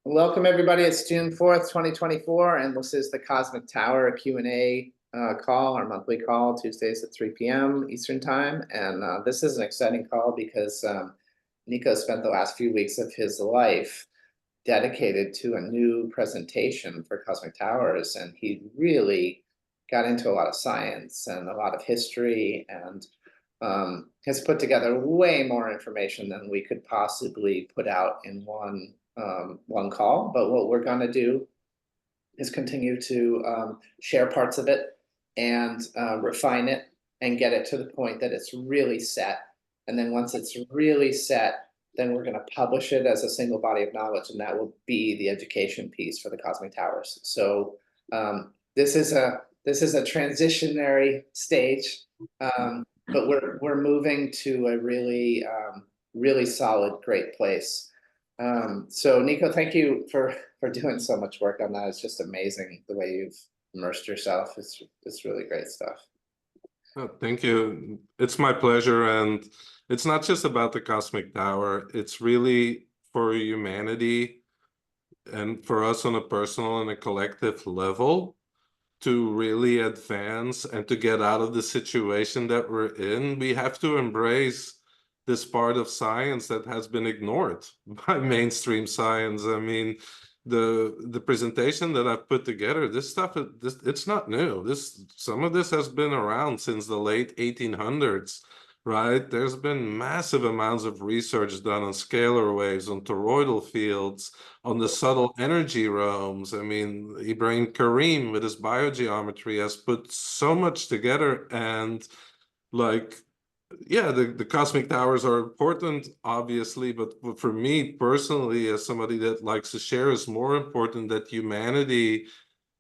Welcome everybody. It's June 4th, 2024, and this is the Cosmic Tower Q&A call, our monthly call, Tuesdays at 3 p.m. Eastern Time. And this is an exciting call because Nico spent the last few weeks of his life dedicated to a new presentation for Cosmic Towers, and he really got into a lot of science and a lot of history, and has put together way more information than we could possibly put out in one call. But what we're going to do is continue to share parts of it and refine it and get it to the point that it's really set. And then once it's really set, then we're going to publish it as a single body of knowledge, and that will be the education piece for the Cosmic Towers. So this is a transitionary stage, but we're moving to a really solid, great place. So Nico, thank you for doing so much work on that. It's just amazing the way you've immersed yourself. It's really great stuff. Oh, thank you. It's my pleasure. And it's not just about the Cosmic Tower. It's really for humanity and for us on a personal and a collective level to really advance and to get out of the situation that we're in. We have to embrace this part of science that has been ignored by mainstream science. I mean, the presentation that I've put together, this stuff, it's not new. Some of this has been around since the late 1800s, right? There's been massive amounts of research done on scalar waves, on toroidal fields, on the subtle energy realms. I mean, Ibrahim Karim with his biogeometry has put so much together, and like, yeah, the Cosmic Towers are important, obviously, but for me personally, as somebody that likes to share, is more important that humanity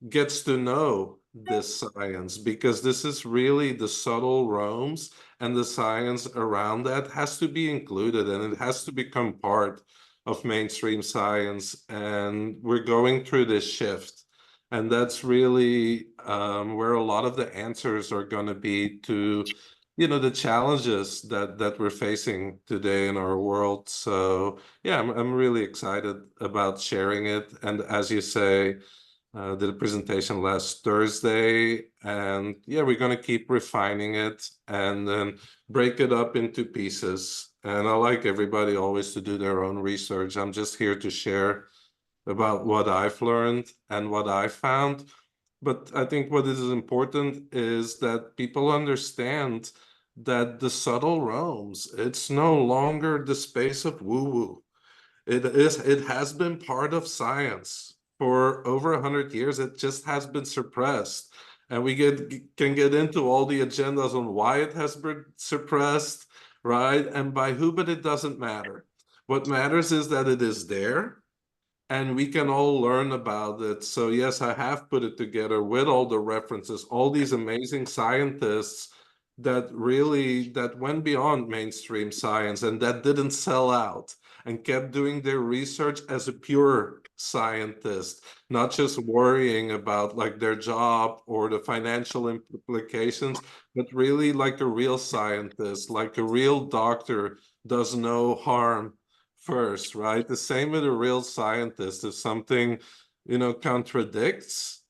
gets to know this science, because this is really the subtle realms, and the science around that has to be included, and it has to become part of mainstream science. And we're going through this shift, and that's really where a lot of the answers are going to be to the challenges that we're facing today in our world. So yeah, I'm really excited about sharing it. And as you say, did a presentation last Thursday, and yeah, we're going to keep refining it and then break it up into pieces. And I like everybody always to do their own research. I'm just here to share about what I've learned and what I found. But I think what is important is that people understand that the subtle realms, it's no longer the space of woo-woo. It has been part of science for over 100 years. It just has been suppressed. And we can get into all the agendas on why it has been suppressed, right? And by who, but it doesn't matter. What matters is that it is there, and we can all learn about it. So yes, I have put it together with all the references, all these amazing scientists that went beyond mainstream science and that didn't sell out and kept doing their research as a pure scientist, not just worrying about like their job or the financial implications, but really like a real scientist, like a real doctor, does no harm first, right? The same with a real scientist. If something, contradicts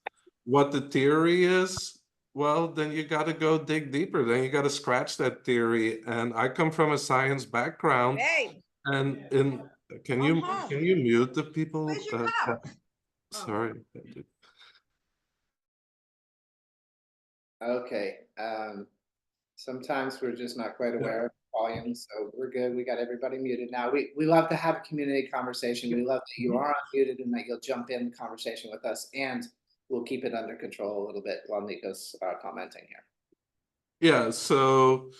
what the theory is, well, then you got to go dig deeper. Then you got to scratch that theory. And I come from a science background. Hey, And can you mute the people? where's your cup? Sorry. Okay. Sometimes we're just not quite aware of volume, so we're good. We got everybody muted now. We love to have a community conversation. We love that you are unmuted and that you'll jump in the conversation with us, and we'll keep it under control a little bit while Nico's commenting here. Yeah, so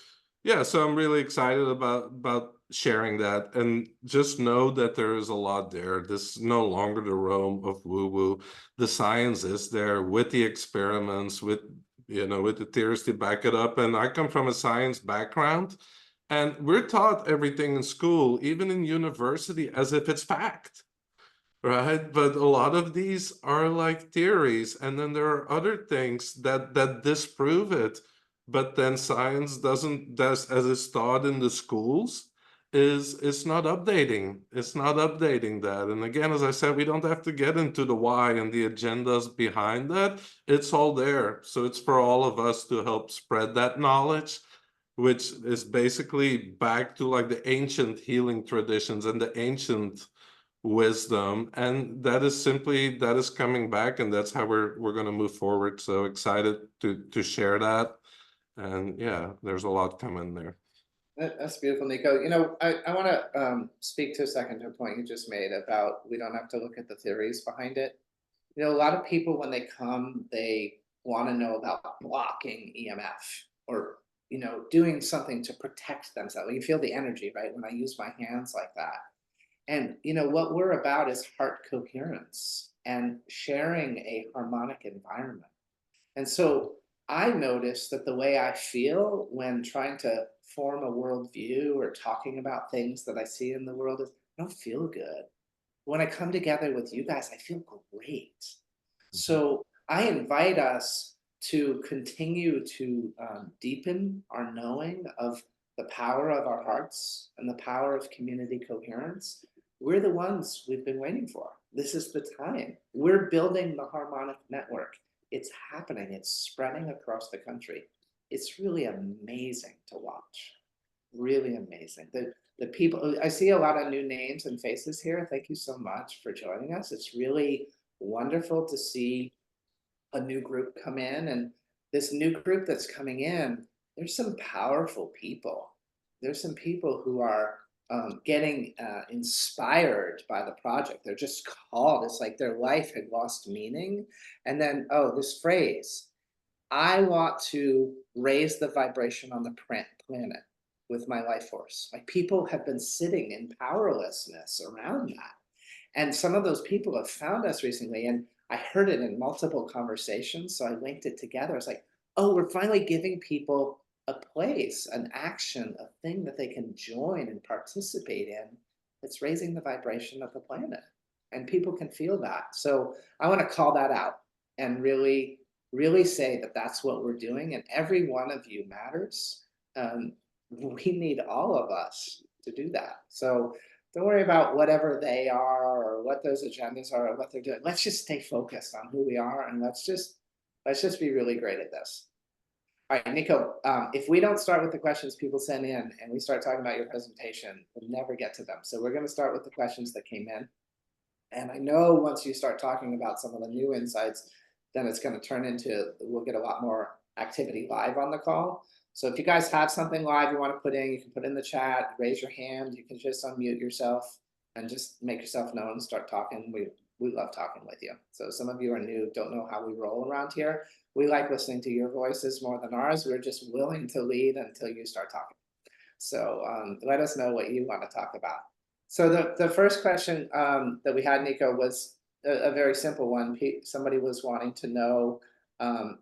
I'm really excited about sharing that, and just know that there is a lot there. This is no longer the realm of woo-woo. The science is there with the experiments, with the theories to back it up. And I come from a science background, and we're taught everything in school, even in university, as if it's fact, right? But a lot of these are like theories, and then there are other things that disprove it. But then science doesn't, as it's taught in the schools, is it's not updating. It's not updating that. And again, as I said, we don't have to get into the why and the agendas behind that. It's all there. So it's for all of us to help spread that knowledge, which is basically back to like the ancient healing traditions and the ancient wisdom. And that is coming back, and that's how we're going to move forward. So excited to share that. And yeah, there's a lot coming there. That's beautiful, Nico. You know, I want to speak to a second to a point you just made about we don't have to look at the theories behind it. You know, a lot of people when they come, they want to know about blocking EMF or, you know, doing something to protect themselves. You feel the energy, right? When I use my hands like that. And, you know, what we're about is heart coherence and sharing a harmonic environment. And so I notice that the way I feel when trying to form a worldview or talking about things that I see in the world is I don't feel good. When I come together with you guys, I feel great. So I invite us to continue to deepen our knowing of the power of our hearts and the power of community coherence. We're the ones we've been waiting for. This is the time. We're building the harmonic network. It's happening. It's spreading across the country. It's really amazing to watch. Really amazing. The people, I see a lot of new names and faces here. Thank you so much for joining us. It's really wonderful to see a new group come in. And this new group that's coming in, there's some powerful people. There's some people who are getting inspired by the project. They're just called. It's like their life had lost meaning. And then, oh, this phrase, I want to raise the vibration on the planet with my life force. Like people have been sitting in powerlessness around that. And some of those people have found us recently. And I heard it in multiple conversations. So I linked it together. It's like, oh, we're finally giving people a place, an action, a thing that they can join and participate in that's raising the vibration of the planet. And people can feel that. So I want to call that out and really, really say that that's what we're doing. And every one of you matters. We need all of us to do that. So don't worry about whatever they are or what those agendas are or what they're doing. Let's just stay focused on who we are and let's just be really great at this. All right, Nico, if we don't start with the questions people send in and we start talking about your presentation, we'll never get to them. So we're going to start with the questions that came in. And I know once you start talking about some of the new insights, then it's going to turn into, we'll get a lot more activity live on the call. So if you guys have something live you want to put in, you can put in the chat, raise your hand, you can just unmute yourself and just make yourself known, start talking. We love talking with you. So some of you are new, don't know how we roll around here. We like listening to your voices more than ours. We're just willing to lead until you start talking. So let us know what you want to talk about. So the first question that we had, Nico, was a very simple one. Somebody was wanting to know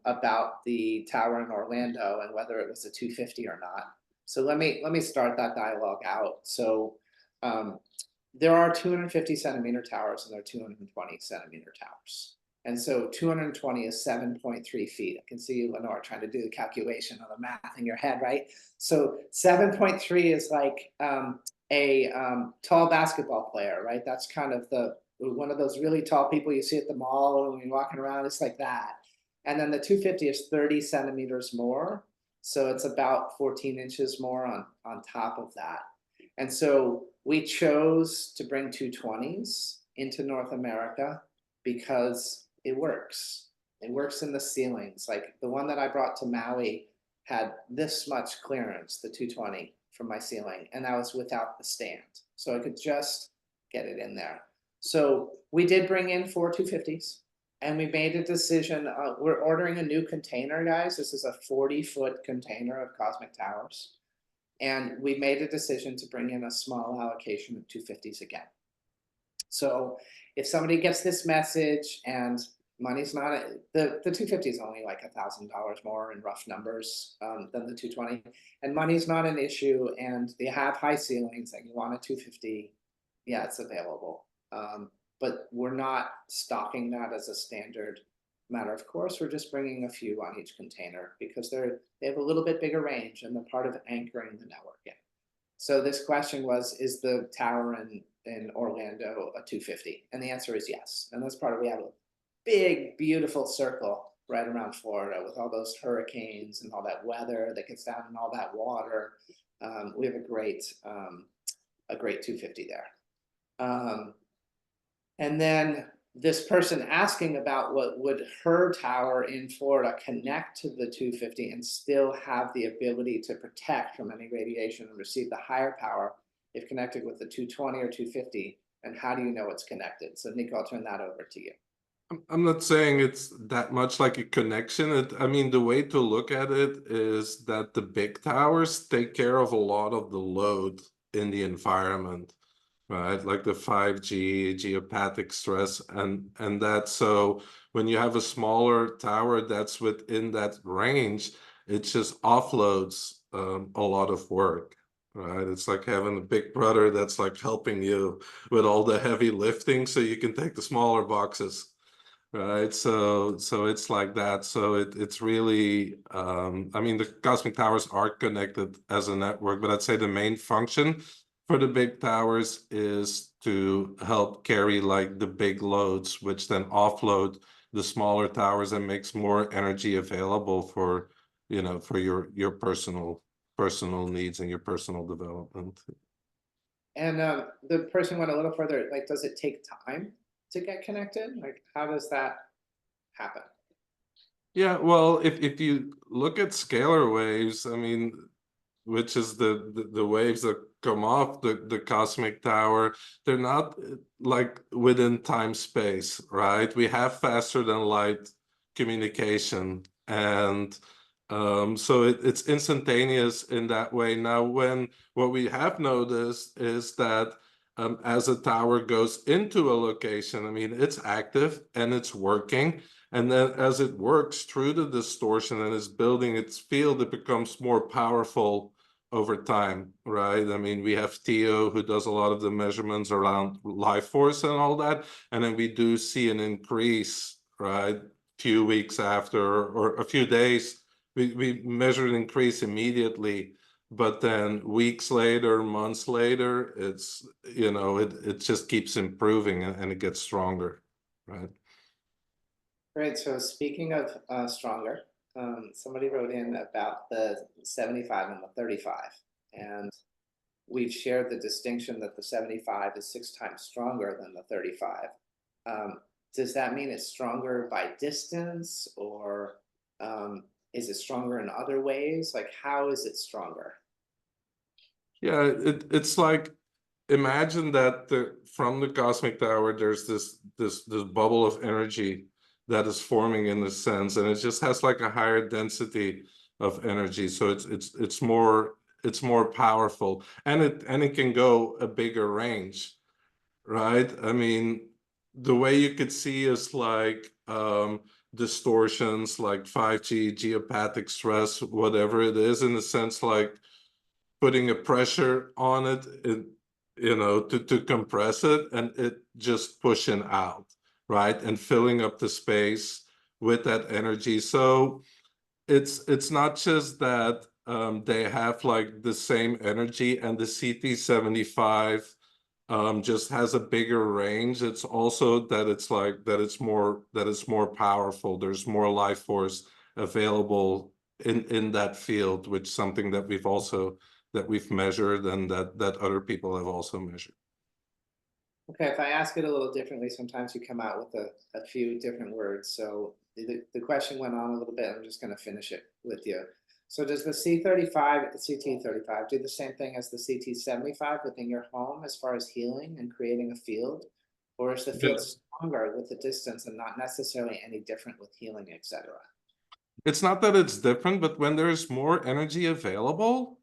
about the tower in Orlando and whether it was a 250 or not. So let me start that dialogue out. So there are 250 centimeter towers and there are 220 centimeter towers. And so 220 is 7.3 feet. I can see you, Lenore, trying to do the calculation on the math in your head, right? So 7.3 is like a tall basketball player, right? That's kind of one of those really tall people you see at the mall when you're walking around. It's like that. And then the 250 is 30 centimeters more. So it's about 14 inches more on top of that. And so we chose to bring 220s into North America because it works. It works in the ceilings. Like the one that I brought to Maui had this much clearance, the 220 from my ceiling, and that was without the stand. So I could just get it in there. So we did bring in 4 250s and we made a decision. We're ordering a new container, guys. This is a 40-foot container of Cosmic Towers. And we made a decision to bring in a small allocation of 250s again. So if somebody gets this message and money's not, the 250 is only like $1,000 more in rough numbers than the 220, and money's not an issue, and they have high ceilings and you want a 250, yeah, it's available. But we're not stocking that as a standard matter of course. We're just bringing a few on each container because they have a little bit bigger range and they're part of anchoring the network in. So this question was, is the tower in Orlando a 250? And the answer is yes. And that's part of, we have a big, beautiful circle right around Florida with all those hurricanes and all that weather that gets down and all that water. We have a great 250 there. And then this person asking about what would her tower in Florida connect to the 250 and still have the ability to protect from any radiation and receive the higher power if connected with the 220 or 250, and how do you know it's connected? So Nico, I'll turn that over to you. I'm not saying it's that much like a connection. I mean, the way to look at it is that the big towers take care of a lot of the load in the environment, right? Like the 5G, geopathic stress, and that. So when you have a smaller tower that's within that range, it just offloads a lot of work, right? It's like having a big brother that's like helping you with all the heavy lifting so you can take the smaller boxes. Right, so it's like that. So it's really, I mean, the cosmic towers are connected as a network, but I'd say the main function for the big towers is to help carry like the big loads, which then offload the smaller towers and makes more energy available for, you know, for your personal needs and your personal development. And the person went a little further, like, does it take time to get connected? Like, how does that happen? Yeah, well, if you look at scalar waves, I mean, which is the waves that come off the cosmic tower, they're not like within time space, right? We have faster than light communication, and so it's instantaneous in that way. Now, what we have noticed is that as a tower goes into a location, I mean, it's active and it's working. And then as it works through the distortion and is building its field, it becomes more powerful over time, right? I mean, we have Theo who does a lot of the measurements around life force and all that. And then we do see an increase, right? Few weeks after or a few days, we measure an increase immediately. But then weeks later, months later, it's, you know, it just keeps improving and it gets stronger, right? Great. So speaking of stronger, somebody wrote in about the 75 and the 35, and we've shared the distinction that the 75 is 6 times stronger than the 35. Does that mean it's stronger by distance, or is it stronger in other ways? Like, how is it stronger? Yeah, it's like, imagine that from the cosmic tower, there's this bubble of energy that is forming in a sense, and it just has like a higher density of energy. So it's more powerful, and it can go a bigger range, right? I mean, the way you could see is like distortions, like 5G, geopathic stress, whatever it is, in a sense, like putting a pressure on it, you know, to compress it, and it just pushing out, right, and filling up the space with that energy. So it's not just that they have like the same energy, and the CT75 just has a bigger range. It's also that it's like that it's more powerful. There's more life force available in that field, which is something that we've measured and that other people have also measured. Okay, if I ask it a little differently, sometimes you come out with a few different words. So the question went on a little bit. I'm just going to finish it with you. So does the CT35 do the same thing as the CT75 within your home as far as healing and creating a field? Or is the field stronger with the distance and not necessarily any different with healing, etc.? It's not that it's different, but when there's more energy available,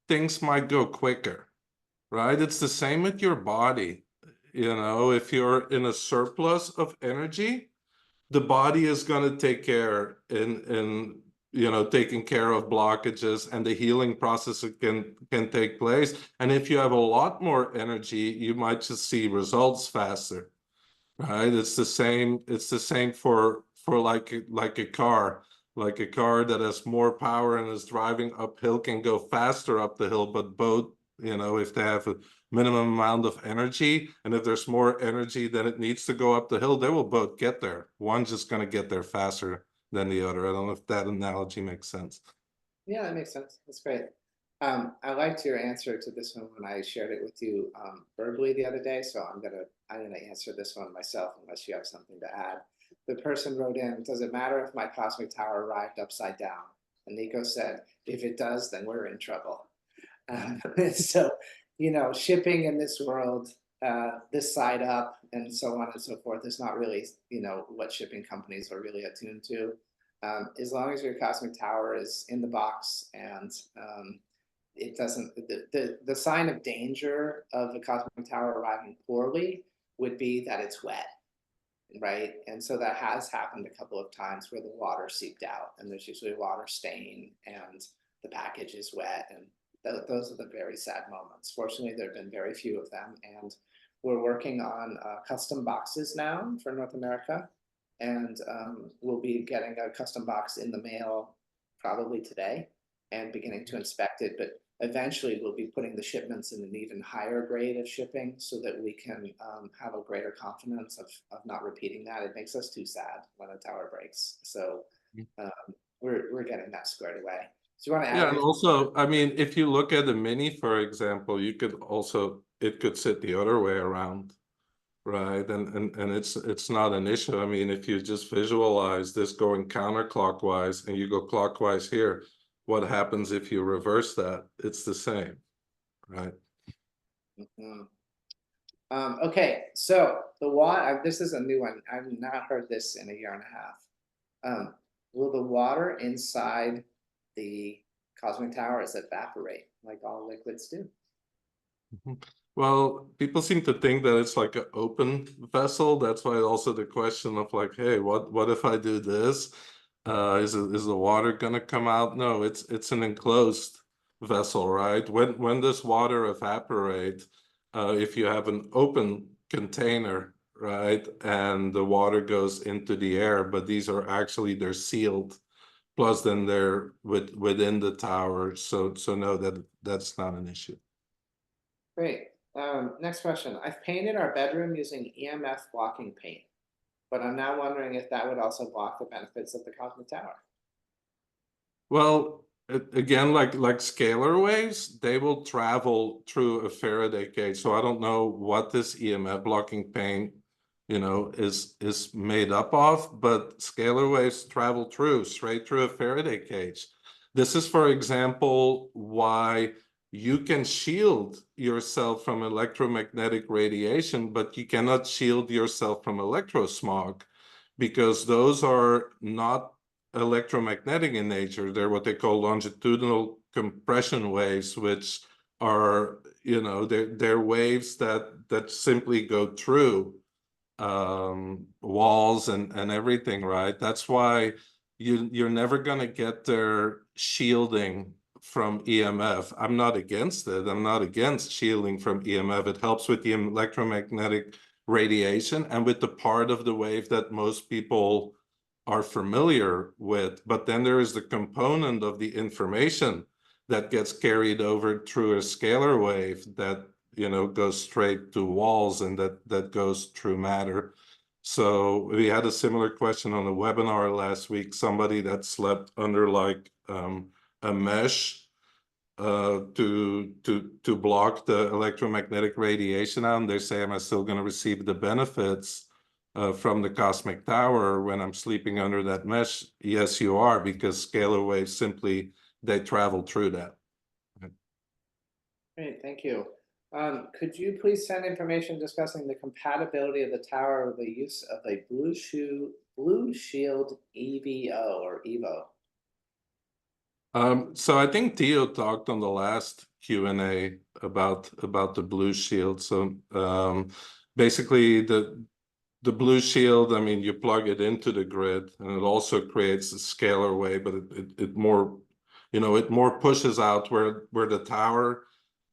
things might go quicker, right? It's the same with your body. You know, if you're in a surplus of energy, the body is going to take care in you know, taking care of blockages, and the healing process can take place. And if you have a lot more energy, you might just see results faster, right? It's the same for like a car. Like a car that has more power and is driving uphill can go faster up the hill, but both You know, if they have a minimum amount of energy, and if there's more energy than it needs to go up the hill, they will both get there. One's just going to get there faster than the other. I don't know if that analogy makes sense. Yeah, that makes sense. That's great. I liked your answer to this one when I shared it with you verbally the other day. So I'm gonna answer this one myself unless you have something to add. The person wrote in, does it matter if my cosmic tower arrived upside down? And Nico said, if it does, then we're in trouble. So, you know, shipping in this world, this side up and so on and so forth is not really, you know, what shipping companies are really attuned to. As long as your cosmic tower is in the box and it doesn't, the sign of danger of the cosmic tower arriving poorly would be that it's wet, right? And so that has happened a couple of times where the water seeped out and there's usually water stain and the package is wet, and those are the very sad moments. Fortunately, there have been very few of them, and we're working on custom boxes now for North America, and we'll be getting a custom box in the mail probably today and beginning to inspect it. But eventually, we'll be putting the shipments in an even higher grade of shipping so that we can have a greater confidence of not repeating that. It makes us too sad when a tower breaks. So we're getting that squared away. Do you want to add? Yeah, and also, I mean, if you look at the Mini, for example, you could also, it could sit the other way around, right? And it's not an issue. I mean, if you just visualize this going counterclockwise and you go clockwise here, what happens if you reverse that? It's the same, right? Okay, so the water, this is a new one. I've not heard this in a year and a half. Will the water inside the cosmic towers evaporate like all liquids do? Well, people seem to think that it's like an open vessel. That's why also the question of like, hey, what if I do this? Is the water gonna come out? No, it's an enclosed vessel, right? When does water evaporate? If you have an open container, right, and the water goes into the air, but these are actually, they're sealed. Plus, then they're within the tower, so no, that's not an issue. Great. Next question. I've painted our bedroom using EMF blocking paint, but I'm now wondering if that would also block the benefits of the cosmic tower. Well, again, like scalar waves, they will travel through a Faraday cage. So I don't know what this EMF blocking paint, you know, is made up of, but scalar waves travel straight through a Faraday cage. This is, for example, why you can shield yourself from electromagnetic radiation, but you cannot shield yourself from electrosmog, because those are not electromagnetic in nature. They're what they call longitudinal compression waves, which are, you know, they're waves that simply go through walls and everything, right? That's why you're never gonna get their shielding from EMF. I'm not against it. I'm not against shielding from EMF. It helps with the electromagnetic radiation and with the part of the wave that most people are familiar with. But then there is the component of the information that gets carried over through a scalar wave that, you know, goes straight to walls and that goes through matter. So we had a similar question on a webinar last week, somebody that slept under like a mesh to block the electromagnetic radiation out, and they say, am I still going to receive the benefits from the cosmic tower when I'm sleeping under that mesh? Yes, you are, because scalar waves simply, they travel through that. Great, thank you. Could you please send information discussing the compatibility of the tower with the use of a Blue Shield EVO or EVO? So I think Theo talked on the last Q&A about the Blue Shield. So basically the Blue Shield, I mean, you plug it into the grid and it also creates a scalar wave, but it more, you know, it more pushes out where the tower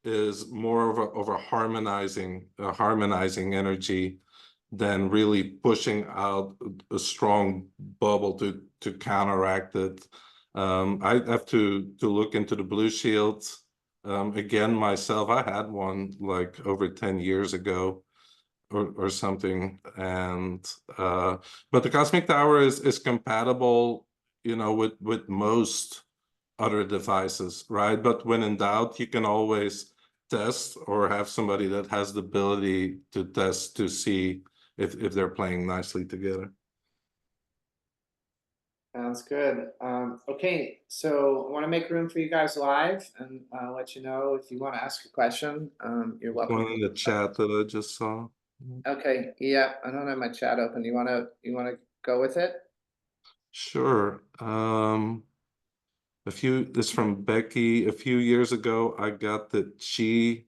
is more of a harmonizing energy than really pushing out a strong bubble to counteract it. I have to look into the Blue Shields Again, myself, I had one like over 10 years ago or something. And but the Cosmic Tower is compatible, you know, with most other devices, right? But when in doubt, you can always test or have somebody that has the ability to test to see if they're playing nicely together. Sounds good. Okay, so I want to make room for you guys live and let you know if you want to ask a question. You're welcome. One in the chat that I just saw. Okay, yeah, I don't have my chat open. You wanna go with it? Sure. This from Becky. A few years ago, I got the Chi,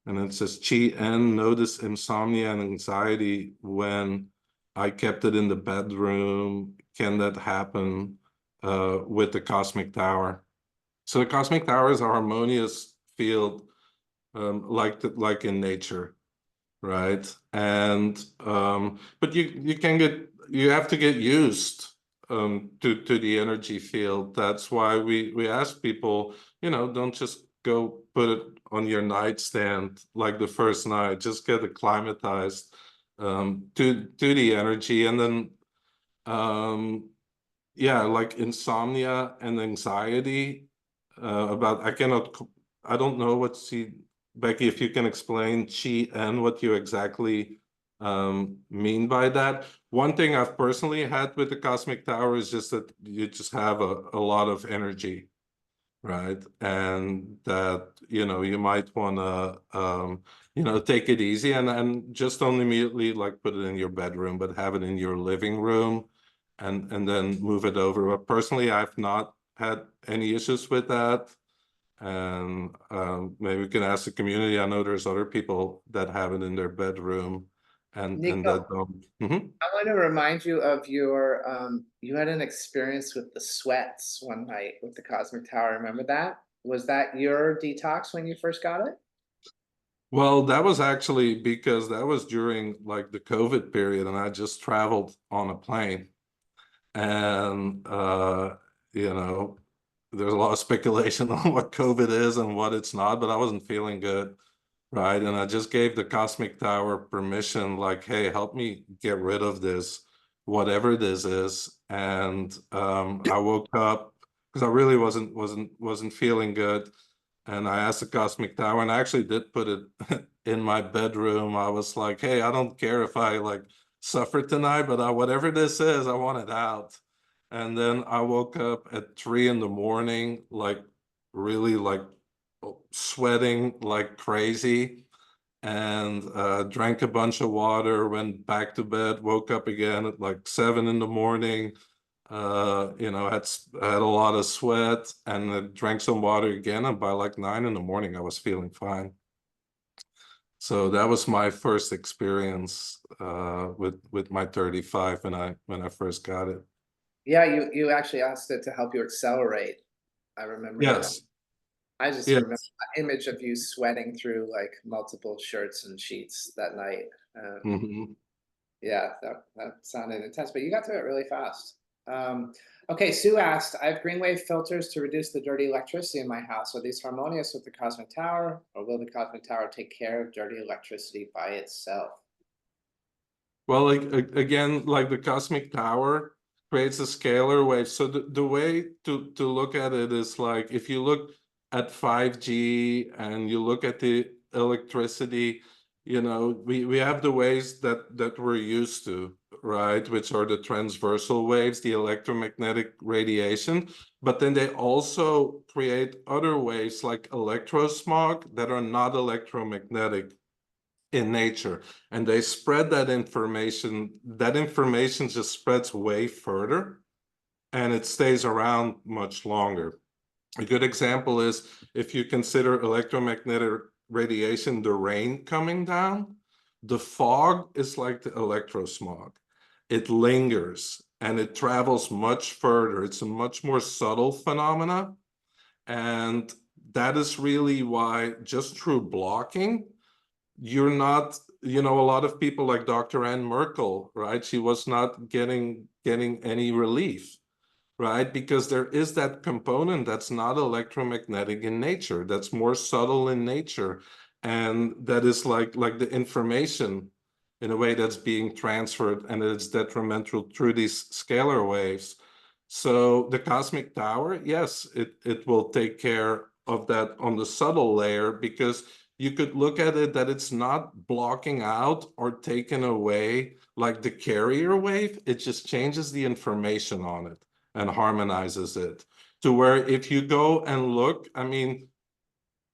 and it says Chi N noticed insomnia and anxiety when I kept it in the bedroom. Can that happen with the Cosmic Tower? So the Cosmic Tower is a harmonious field, like in nature, right? And but you have to get used to the energy field. That's why we ask people, you know, don't just go put it on your nightstand like the first night. Just get acclimatized to the energy, and then yeah, like insomnia and anxiety about I don't know what Becky, if you can explain Chi and what you exactly mean by that. One thing I've personally had with the Cosmic Tower is just that you just have a lot of energy, right? And that, you know, you might want to you know, take it easy and just don't immediately like put it in your bedroom, but have it in your living room and then move it over. But personally, I've not had any issues with that. And maybe we can ask the community. I know there's other people that have it in their bedroom and Nico, that don't. Mhm. I want to remind you of your you had an experience with the sweats one night with the Cosmic Tower. Remember that? Was that your detox when you first got it? Well, that was actually because that was during like the COVID period, and I just traveled on a plane. And you know, there's a lot of speculation on what COVID is and what it's not, but I wasn't feeling good, right? And I just gave the Cosmic Tower permission, like, hey, help me get rid of this, whatever this is. And I woke up because I really wasn't feeling good. And I asked the Cosmic Tower, and I actually did put it in my bedroom. I was like, hey, I don't care if I like suffer tonight, but whatever this is, I want it out. And then I woke up at 3 in the morning, like really like sweating like crazy, and drank a bunch of water, went back to bed, woke up again at like 7 in the morning. You know, I had a lot of sweat, and I drank some water again, and by like 9 in the morning, I was feeling fine. So that was my first experience with my 35 when I first got it. Yeah, you actually asked it to help you accelerate. I remember that. Yes, I just remember yes. that image of you sweating through like multiple shirts and sheets that night. Mhm. Yeah, that sounded intense, but you got through it really fast. Okay, Sue asked, I have green wave filters to reduce the dirty electricity in my house. Are these harmonious with the Cosmic Tower, or will the Cosmic Tower take care of dirty electricity by itself? Well, like again, like the Cosmic Tower creates a scalar wave. So the way to look at it is like if you look at 5G and you look at the electricity, you know, we have the waves that we're used to, right? Which are the transversal waves, the electromagnetic radiation. But then they also create other waves like electrosmog that are not electromagnetic in nature, and they spread that information just spreads way further, and it stays around much longer. A good example is if you consider electromagnetic radiation, the rain coming down, the fog is like the electrosmog. It lingers and it travels much further. It's a much more subtle phenomena, and that is really why just through blocking you're not, you know, a lot of people like Dr. Ann Merkel, right? She was not getting any relief. right? Because there is that component that's not electromagnetic in nature, that's more subtle in nature, and that is like the information in a way that's being transferred, and it's detrimental through these scalar waves. So the cosmic tower, yes, it will take care of that on the subtle layer, because you could look at it that it's not blocking out or taking away like the carrier wave, it just changes the information on it and harmonizes it to where if you go and look, I mean,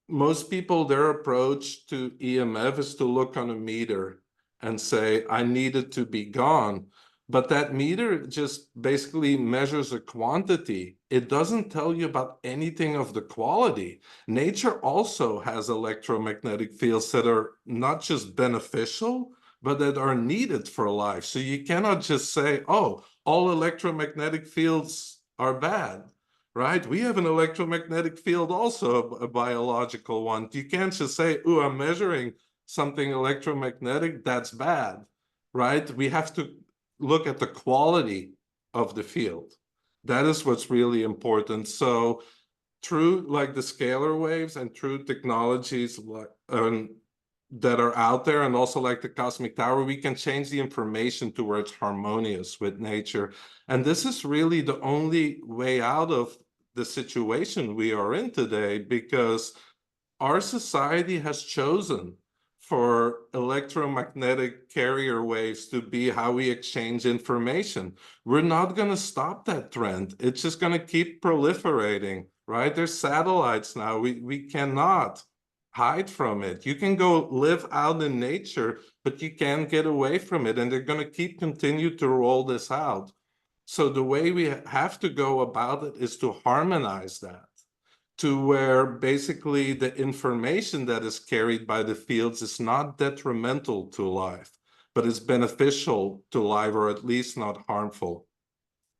most people, their approach to EMF is to look on a meter and say, I need it to be gone. But that meter just basically measures a quantity. It doesn't tell you about anything of the quality. Nature also has electromagnetic fields that are not just beneficial, but that are needed for life. So you cannot just say, oh, all electromagnetic fields are bad, right? We have an electromagnetic field also, a biological one. You can't just say, oh, I'm measuring something electromagnetic, that's bad, right? We have to look at the quality of the field. That is what's really important. So through like the scalar waves and through technologies like that are out there, and also like the cosmic tower, we can change the information to where it's harmonious with nature. And this is really the only way out of the situation we are in today, because our society has chosen for electromagnetic carrier waves to be how we exchange information. We're not going to stop that trend. It's just going to keep proliferating, right? There's satellites now. We cannot hide from it. You can go live out in nature, but you can't get away from it. And they're going to continue to roll this out. So the way we have to go about it is to harmonize that to where basically the information that is carried by the fields is not detrimental to life, but is beneficial to life, or at least not harmful,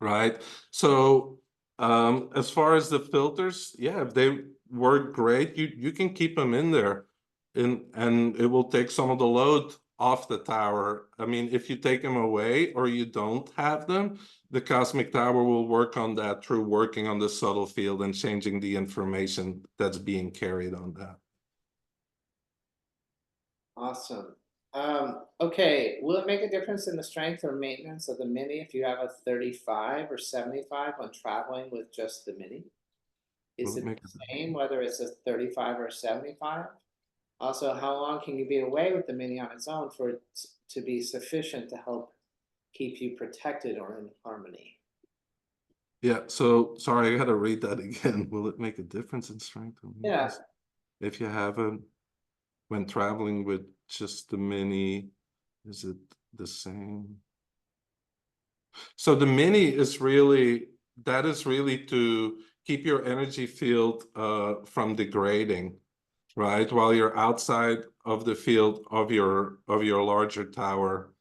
right? So as far as the filters, yeah, if they work great, you can keep them in there, and it will take some of the load off the tower. I mean, if you take them away or you don't have them, the cosmic tower will work on that through working on the subtle field and changing the information that's being carried on that. Awesome. Okay, will it make a difference in the strength or maintenance of the Mini if you have a 35 or 75 when traveling with just the Mini? Is Will it it make the same whether it's a 35 or 75? Also, how long can you be away with the Mini on its own for it to be sufficient to help keep you protected or in harmony? Yeah, so sorry, I gotta read that again. Will it make a difference in strength or Yeah, maintenance if you have a when traveling with just the Mini? Is it the same? So the Mini is really, that is really to keep your energy field from degrading, right? While you're outside of the field of your larger tower.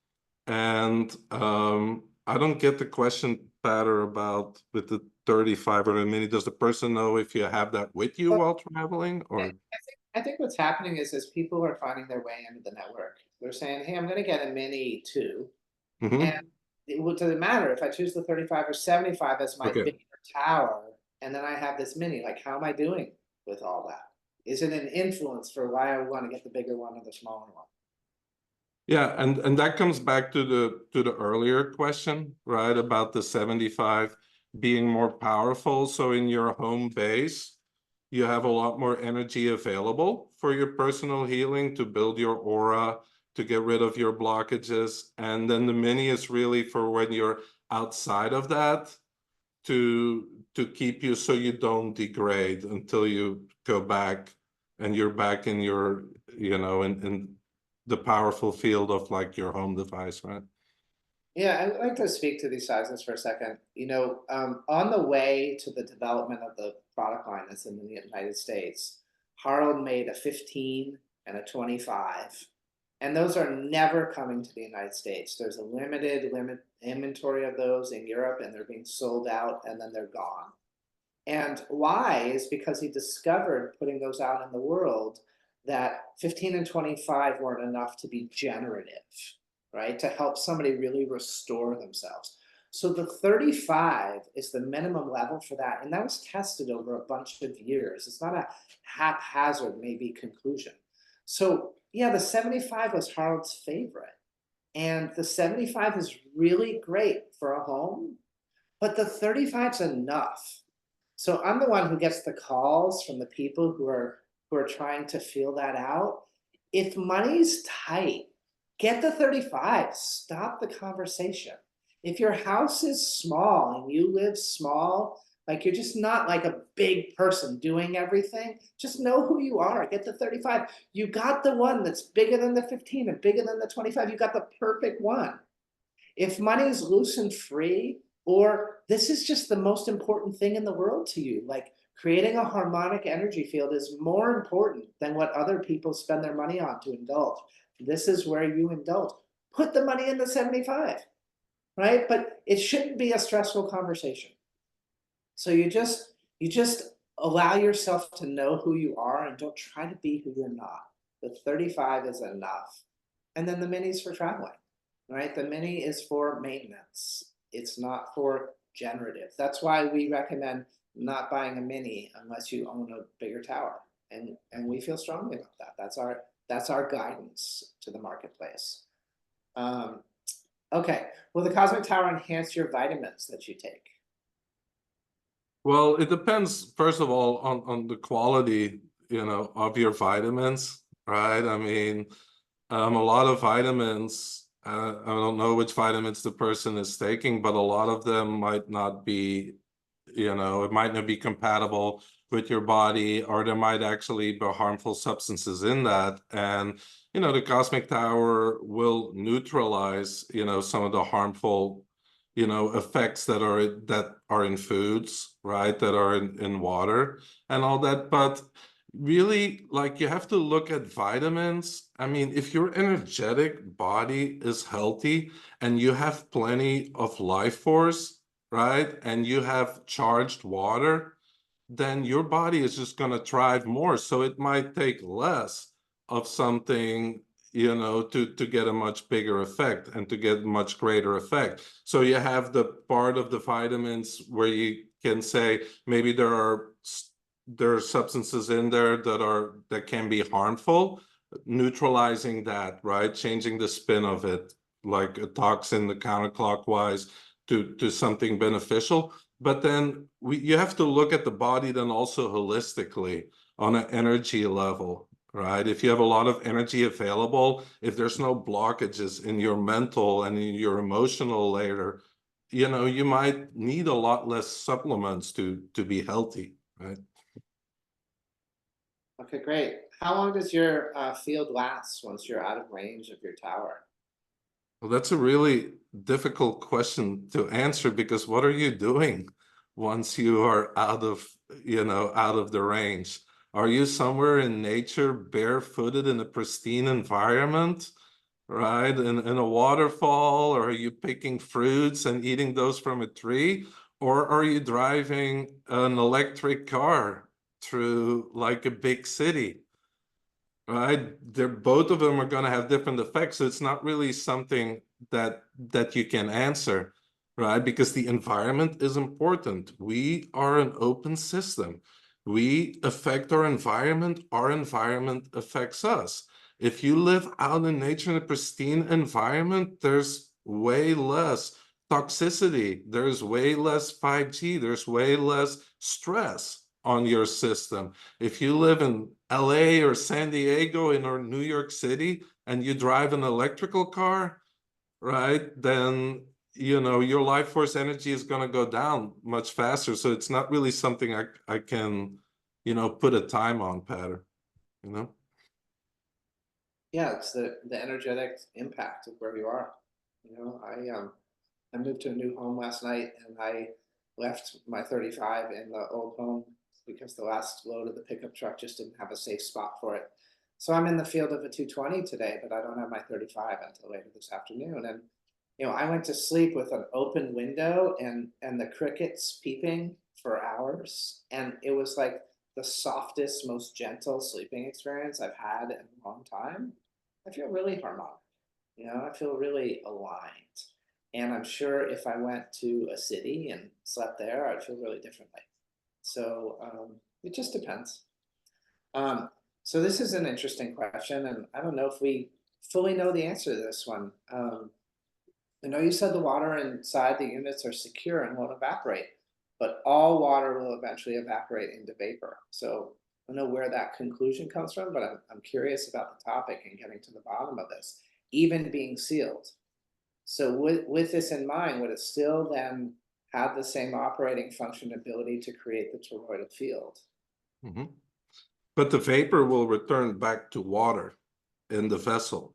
And I don't get the question better about with the 35 or the Mini. Does the person know if you have that with you while traveling, or? I think what's happening is people are finding their way into the network. They're saying, "Hey, I'm going to get a Mini too," and Mm-hmm. what does it matter if I choose the 35 or 75 as my Okay. bigger tower, and then I have this Mini? Like, how am I doing with all that? Is it an influence for why I want to get the bigger one or the smaller one? Yeah, and that comes back to the earlier question, right? About the 75 being more powerful. So in your home base, you have a lot more energy available for your personal healing, to build your aura, to get rid of your blockages. And then the Mini is really for when you're outside of that, to keep you so you don't degrade until you go back and you're back in your, in the powerful field of like your home device, right? Yeah, I'd like to speak to these sizes for a second. On the way to the development of the product line that's in the United States, Harald made a 15 and a 25, and those are never coming to the United States. There's a limited inventory of those in Europe, and they're being sold out, and then they're gone. And why is because he discovered putting those out in the world that 15 and 25 weren't enough to be generative, right? To help somebody really restore themselves. So the 35 is the minimum level for that, and that was tested over a bunch of years. It's not a haphazard maybe conclusion. So yeah, the 75 was Harold's favorite, and the 75 is really great for a home, but the 35's enough. So I'm the one who gets the calls from the people who are trying to feel that out. If money's tight, get the 35. Stop the conversation. If your house is small and you live small, like you're just not like a big person doing everything, just know who you are. Get the 35. You got the one that's bigger than the 15 and bigger than the 25. You got the perfect one. If money is loose and free, or this is just the most important thing in the world to you, like creating a harmonic energy field is more important than what other people spend their money on to indulge. This is where you indulge. Put the money in the 75, right? But it shouldn't be a stressful conversation. So you just allow yourself to know who you are and don't try to be who you're not. The 35 is enough. And then the mini's for traveling, right? The mini is for maintenance. It's not for generative. That's why we recommend not buying a mini unless you own a bigger tower. And we feel strongly about that. That's our guidance to the marketplace. Okay. Will the cosmic tower enhance your vitamins that you take? Well, it depends, first of all, on the quality, of your vitamins, right? I mean, a lot of vitamins, I don't know which vitamins the person is taking, but a lot of them might not be, it might not be compatible with your body, or there might actually be harmful substances in that. And, the cosmic tower will neutralize, some of the harmful, effects that are in foods, right? That are in water and all that. But really, like, you have to look at vitamins. I mean, if your energetic body is healthy and you have plenty of life force, right, and you have charged water, then your body is just going to thrive more. So it might take less of something, to get a much bigger effect and to get much greater effect. So you have the part of the vitamins where you can say maybe there are substances in there that can be harmful, neutralizing that, right? Changing the spin of it, like a toxin, the counterclockwise to something beneficial. But then you have to look at the body then also holistically on an energy level, right? If you have a lot of energy available, if there's no blockages in your mental and in your emotional layer, you might need a lot less supplements to be healthy, right? Okay, great. How long does your field last once you're out of range of your tower? Well, that's a really difficult question to answer, because what are you doing once you are out of the range? Are you somewhere in nature, barefooted in a pristine environment, right? In a waterfall, or are you picking fruits and eating those from a tree? Or are you driving an electric car through like a big city? Right? They're both of them are going to have different effects. So it's not really something that you can answer, right? Because the environment is important. We are an open system. We affect our environment affects us. If you live out in nature in a pristine environment, there's way less toxicity, there's way less 5G, there's way less stress on your system. If you live in LA or San Diego or New York City and you drive an electrical car, right, then your life force energy is going to go down much faster. So it's not really something I can put a time on, pattern. Yeah, it's the energetic impact of where you are. I moved to a new home last night, and I left my 35 in the old home because the last load of the pickup truck just didn't have a safe spot for it. So I'm in the field of a 220 today, but I don't have my 35 until later this afternoon. And I went to sleep with an open window and the crickets peeping for hours, and it was like the softest, most gentle sleeping experience I've had in a long time. I feel really harmonic. I feel really aligned. And I'm sure if I went to a city and slept there, I'd feel really differently. So it just depends. Um, so this is an interesting question, and I don't know if we fully know the answer to this one. I know you said the water inside the units are secure and won't evaporate, but all water will eventually evaporate into vapor. So I don't know where that conclusion comes from, but I'm curious about the topic and getting to the bottom of this, even being sealed. So with this in mind, would it still then have the same operating function ability to create the toroidal field? Mhm. But the vapor will return back to water in the vessel,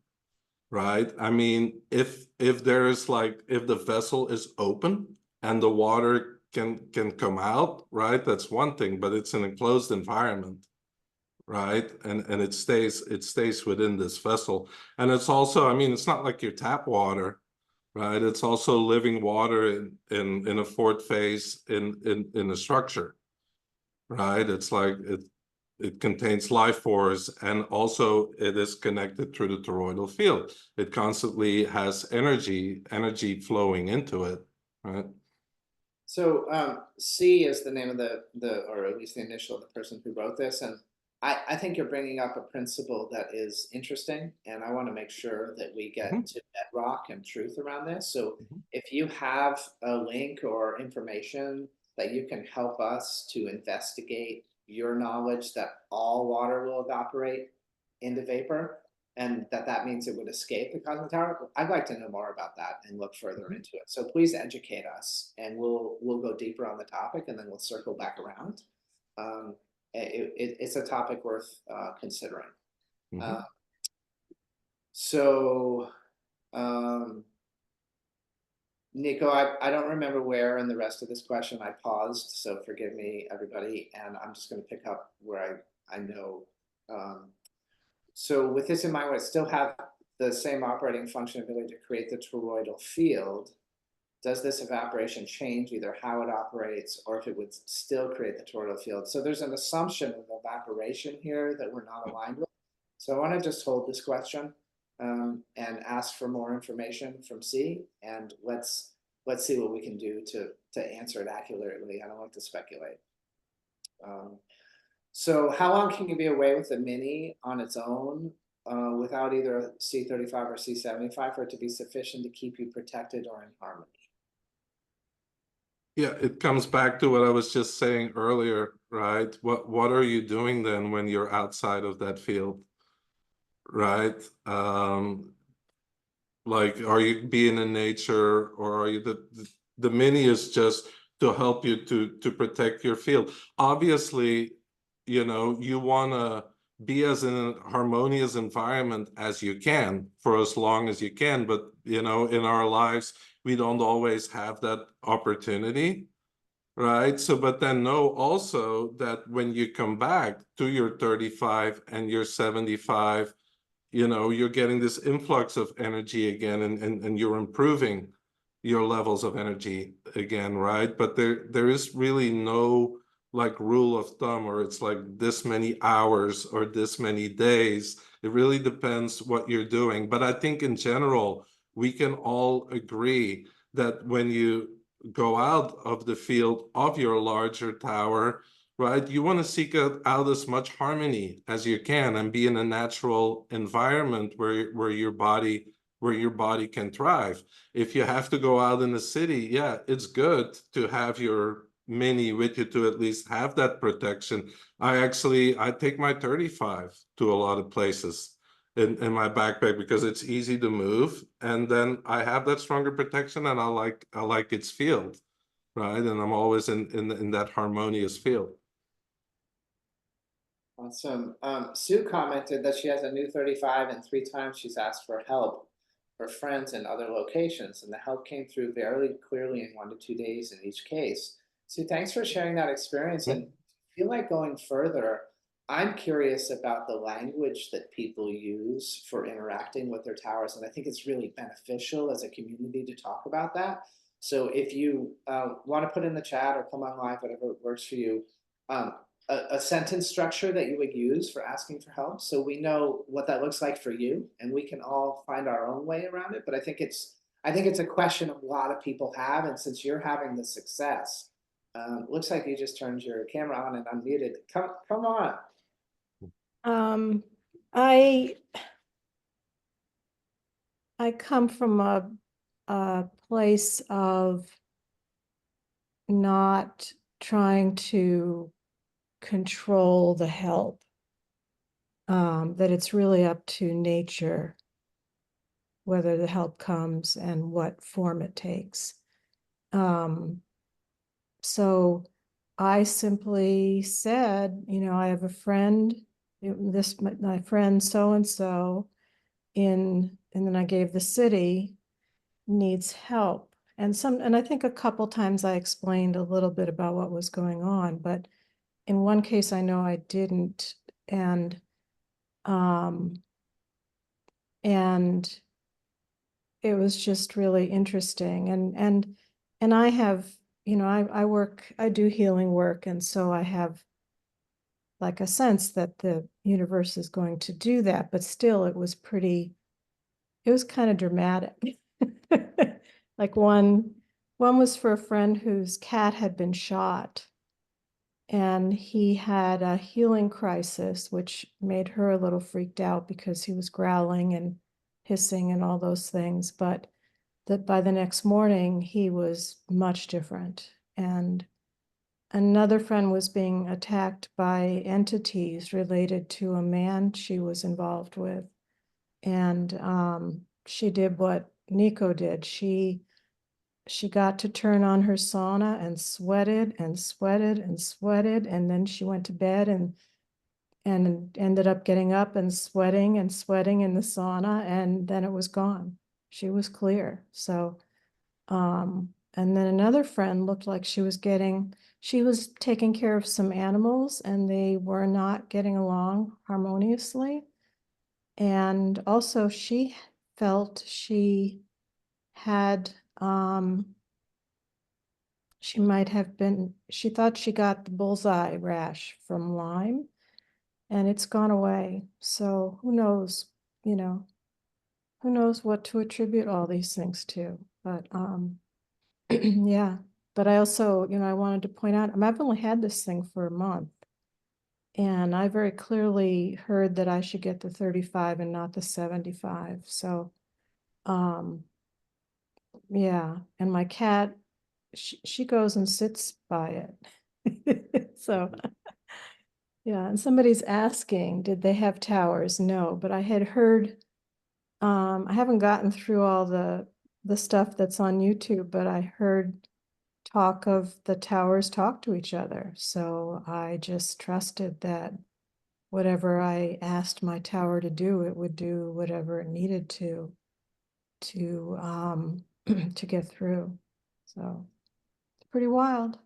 right? I mean, if there is like, if the vessel is open and the water can come out, right? That's one thing, but it's an enclosed environment, right? And it stays within this vessel. And it's also, I mean, it's not like your tap water, right? It's also living water in a fourth phase in a structure, right? It's like it contains life force, and also it is connected through the toroidal field. It constantly has energy flowing into it, right? So C is the name of or at least the initial of the person who wrote this, and I think you're bringing up a principle that is interesting, and I want to make sure that we get Mhm. to bedrock and truth around this. So Mhm. if you have a link or information that you can help us to investigate your knowledge that all water will evaporate into vapor, and that means it would escape the cosmic tower. I'd like to know more about that and look further Mhm. into it. So please educate us, and we'll go deeper on the topic, and then we'll circle back around. It's a topic worth considering. Uh, Mhm. so, um, Nico, I don't remember where in the rest of this question I paused, so forgive me, everybody, and I'm just going to pick up where I know. Um, So with this in mind, would it still have the same operating function ability to create the toroidal field? Does this evaporation change either how it operates or if it would still create the toroidal field? So there's an assumption of evaporation here that we're not aligned with. So I want to just hold this question and ask for more information from C, and let's see what we can do to answer it accurately. I don't like to speculate. Um, so how long can you be away with the Mini on its own without either a C35 or C75 for it to be sufficient to keep you protected or in harmony? Yeah, it comes back to what I was just saying earlier, right? What are you doing then when you're outside of that field, right? Like, are you being in nature, or are you the Mini is just to help you to protect your field. Obviously, you know, you want to be as in a harmonious environment as you can for as long as you can, but you know, in our lives we don't always have that opportunity, right? So but then know also that when you come back to your 35 and your 75, you know, you're getting this influx of energy again, and you're improving your levels of energy again, right? But there is really no like rule of thumb, or it's like this many hours or this many days. It really depends what you're doing. But I think in general, we can all agree that when you go out of the field of your larger tower, right, you want to seek out as much harmony as you can and be in a natural environment where your body can thrive. If you have to go out in the city, yeah, it's good to have your Mini with you to at least have that protection. I take my 35 to a lot of places in my backpack because it's easy to move, and then I have that stronger protection, and I like its field, right? And I'm always in that harmonious field. Awesome. Sue commented that she has a new 35 and 3 times she's asked for help for friends in other locations, and the help came through very clearly in 1 to 2 days in each case. Sue, thanks for sharing that experience. And I feel like going further, I'm curious about the language that people use for interacting with their towers, and I think it's really beneficial as a community to talk about that. So if you want to put in the chat or come on live, whatever works for you, um, a sentence structure that you would use for asking for help, so we know what that looks like for you, and we can all find our own way around it. But I think I think it's a question a lot of people have, and since you're having the success, looks like you just turned your camera on and unmuted. Come on. Um, I come from a place of not trying to control the help. That it's really up to nature whether the help comes and what form it takes. So I simply said, you know, I have a friend, my friend so-and-so and then I gave the city needs help. And I think a couple times I explained a little bit about what was going on, but in one case I know I didn't. And it was just really interesting. And I have, you know, I do healing work. And so I have like a sense that the universe is going to do that, but still it was kind of dramatic. Like one was for a friend whose cat had been shot and he had a healing crisis, which made her a little freaked out because he was growling and hissing and all those things. But that by the next morning, he was much different. And another friend was being attacked by entities related to a man she was involved with. And she did what Nico did. She got to turn on her sauna and sweated and sweated and sweated. And then she went to bed and ended up getting up and sweating in the sauna. And then it was gone. She was clear. So, and then another friend looked like she was taking care of some animals and they were not getting along harmoniously. And also she felt she had, she thought she got the bullseye rash from Lyme and it's gone away. So who knows, you know, who knows what to attribute all these things to, but, yeah, but I also, you know, I wanted to point out, I've only had this thing for a month. And I very clearly heard that I should get the 35 and not the 75. So, yeah, and my cat, she goes and sits by it. So, yeah, and somebody's asking, did they have towers? No, but I had heard, I haven't gotten through all the stuff that's on YouTube, but I heard talk of the towers talk to each other. So I just trusted that whatever I asked my tower to do, it would do whatever it needed to to get through. So it's pretty wild.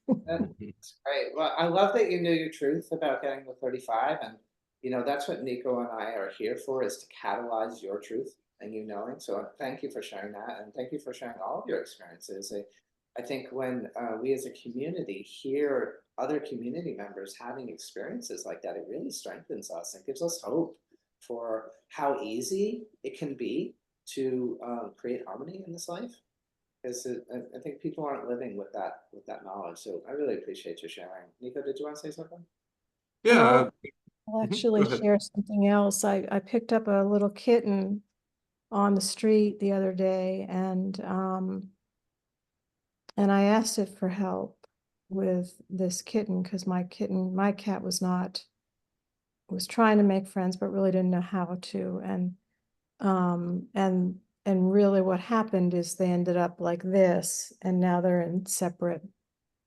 That's great. Well, I love that you knew your truth about getting the 35. And, you know, that's what Nico and I are here for, is to catalyze your truth and you knowing. So thank you for sharing that. And thank you for sharing all of your experiences. I think when we as a community hear other community members having experiences like that, it really strengthens us and gives us hope for how easy it can be to create harmony in this life. Because I think people aren't living with that knowledge. So I really appreciate you sharing. Nico, did you want to say something? Yeah. I'll Go actually ahead. share something else. I picked up a little kitten on the street the other day and I asked it for help with this kitten because my cat was trying to make friends but really didn't know how to. And really what happened is they ended up like this and now they're in separate.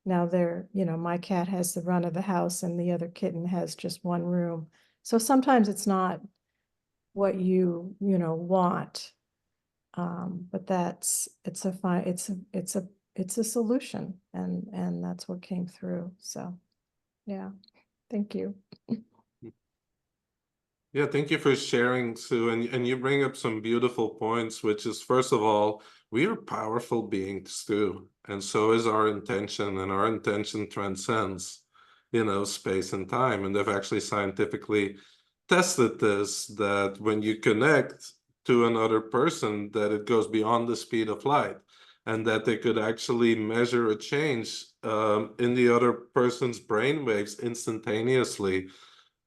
Now they're, you know, my cat has the run of the house and the other kitten has just one room. So sometimes it's not what you know, want. But it's a solution and that's what came through. So, yeah, thank you. Yeah, thank you for sharing, Sue. And you bring up some beautiful points, which is, first of all, we are powerful beings too. And so is our intention, and our intention transcends, you know, space and time. And they've actually scientifically tested this, that when you connect to another person, that it goes beyond the speed of light, and that they could actually measure a change in the other person's brain waves instantaneously,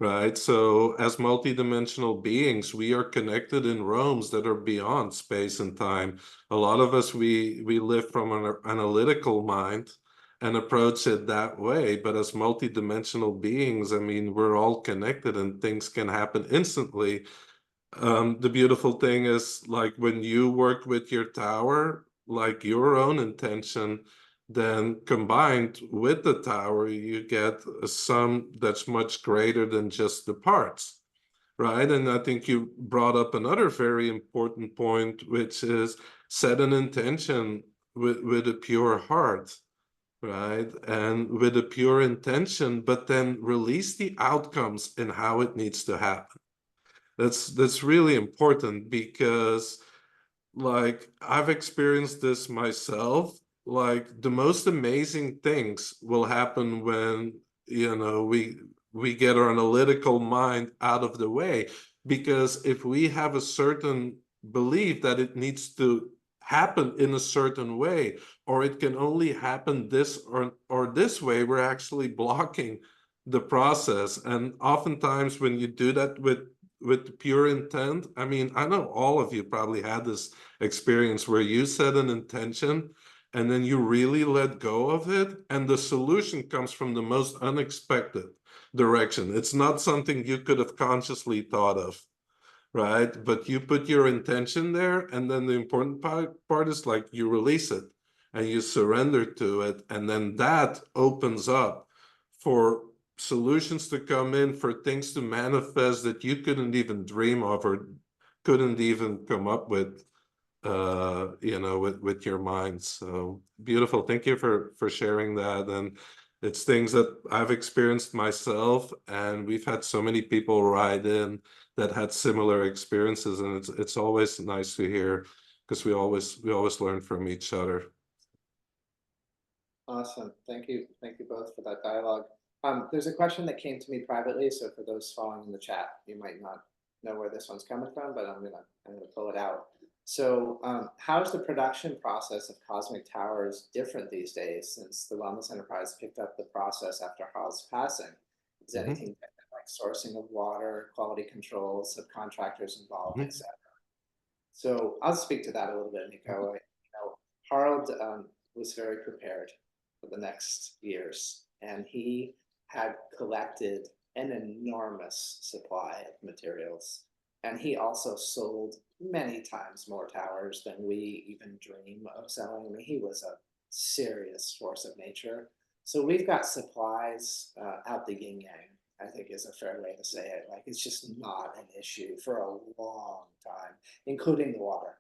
right? So as multidimensional beings, we are connected in realms that are beyond space and time. A lot of us, we live from an analytical mind and approach it that way, but as multidimensional beings, I mean, we're all connected and things can happen instantly. The beautiful thing is, like, when you work with your tower, like your own intention, then combined with the tower, you get a sum that's much greater than just the parts, right? And I think you brought up another very important point, which is set an intention with a pure heart, right? And with a pure intention, but then release the outcomes and how it needs to happen. That's really important, because like I've experienced this myself. Like the most amazing things will happen when, you know, we get our analytical mind out of the way. Because if we have a certain belief that it needs to happen in a certain way, or it can only happen this or this way, we're actually blocking the process. And oftentimes when you do that with pure intent, I mean, I know all of you probably had this experience where you set an intention and then you really let go of it, and the solution comes from the most unexpected direction. It's not something you could have consciously thought of, right? But you put your intention there, and then the important part is like you release it and you surrender to it, and then that opens up for solutions to come in, for things to manifest that you couldn't even dream of or couldn't even come up with, you know, with your mind. So beautiful. Thank you for sharing that. And it's things that I've experienced myself, and we've had so many people write in that had similar experiences, and it's always nice to hear, because we always learn from each other. Awesome. Thank you both for that dialogue. There's a question that came to me privately, so for those following in the chat, you might not know where this one's coming from, but I'm gonna pull it out. So how is the production process of cosmic towers different these days, since the Wellness Enterprise picked up the process after Harald's passing? Is anything different, like sourcing of water, quality control, subcontractors involved, etc.? So I'll speak to that a little bit, Nico. You know, Harald was very prepared for the next years, and he had collected an enormous supply of materials. And he also sold many times more towers than we even dream of selling. I mean, he was a serious force of nature. So we've got supplies out the yin yang, I think is a fair way to say it. Like, it's just not an issue for a long time, including the water,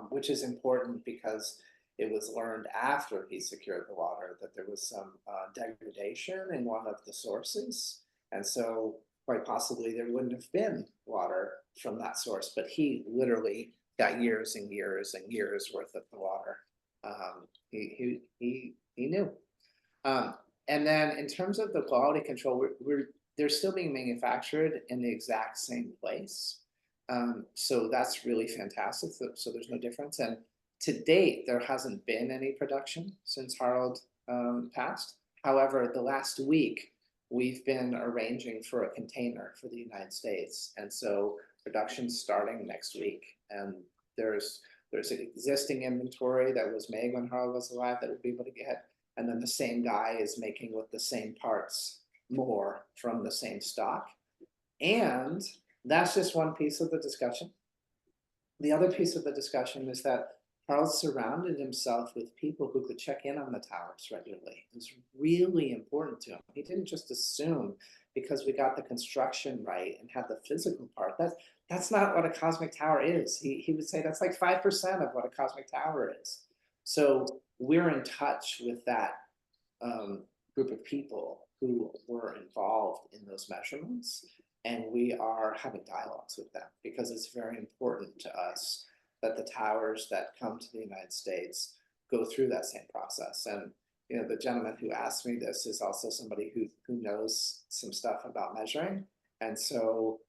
which is important because it was learned after he secured the water that there was some degradation in one of the sources. And so quite possibly there wouldn't have been water from that source, but he literally got years and years and years worth of the water. He knew. And then in terms of the quality control, they're still being manufactured in the exact same place. So that's really fantastic. So there's no difference. And to date, there hasn't been any production since Harald passed. However, the last week, we've been arranging for a container for the United States. And so production's starting next week. And there's an existing inventory that was made when Harald was alive that we'll be able to get. And then the same guy is making with the same parts more from the same stock. And that's just one piece of the discussion. The other piece of the discussion is that Harald surrounded himself with people who could check in on the towers regularly. It was really important to him. He didn't just assume because we got the construction right and had the physical part. That's not what a cosmic tower is. He would say that's like 5% of what a cosmic tower is. So we're in touch with that group of people who were involved in those measurements, and we are having dialogues with them because it's very important to us that the towers that come to the United States go through that same process. And you know, the gentleman who asked me this is also somebody who knows some stuff about measuring, and so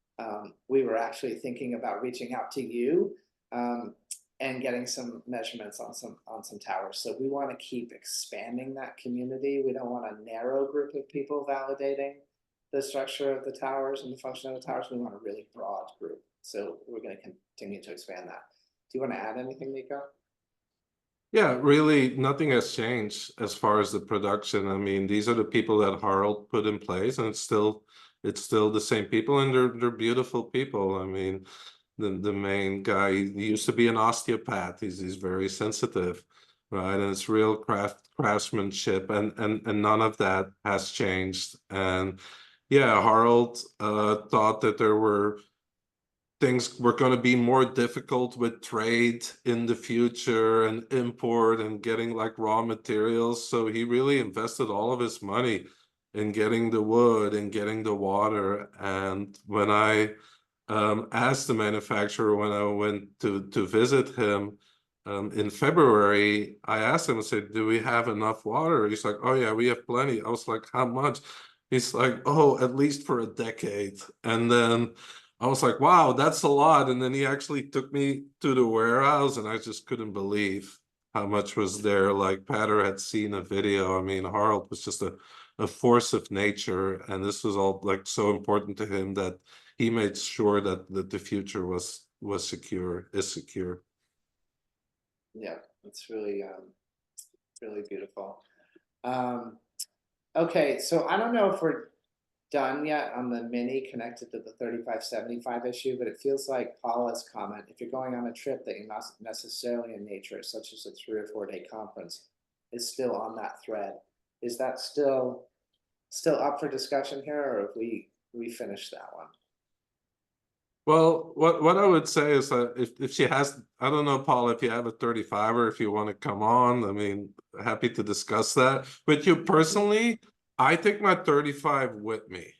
we were actually thinking about reaching out to you and getting some measurements on some towers. So we want to keep expanding that community. We don't want a narrow group of people validating the structure of the towers and the function of the towers. We want a really broad group. So we're going to continue to expand that. Do you want to add anything, Nico? Yeah, really, nothing has changed as far as the production. I mean, these are the people that Harold put in place, and it's still the same people, and they're beautiful people. I mean, the main guy, he used to be an osteopath. He's very sensitive, right? And it's real craftsmanship, and none of that has changed. And yeah, Harold thought that there were things were going to be more difficult with trade in the future and import and getting like raw materials. So he really invested all of his money in getting the wood and getting the water. And when I asked the manufacturer when I went to visit him in February, I asked him, I said, do we have enough water? He's like, oh yeah, we have plenty. I was like, how much? He's like, oh, at least for a decade. And then I was like, wow, that's a lot. And then he actually took me to the warehouse, and I just couldn't believe how much was there. Like Patter had seen a video. I mean, Harold was just a force of nature, and this was all like so important to him that he made sure that the future was secure, is secure. Yeah, it's really really beautiful. Okay, so I don't know if we're done yet on the mini connected to the 3575 issue, but it feels like Paula's comment, if you're going on a trip that you're not necessarily in nature, such as a 3 or 4 day conference, is still on that thread. Is that still up for discussion here, or have we finished that one? Well, what I would say is that if she has, I don't know, Paul, if you have a 35 or if you want to come on, I mean, happy to discuss that. With you personally, I take my 35 with me.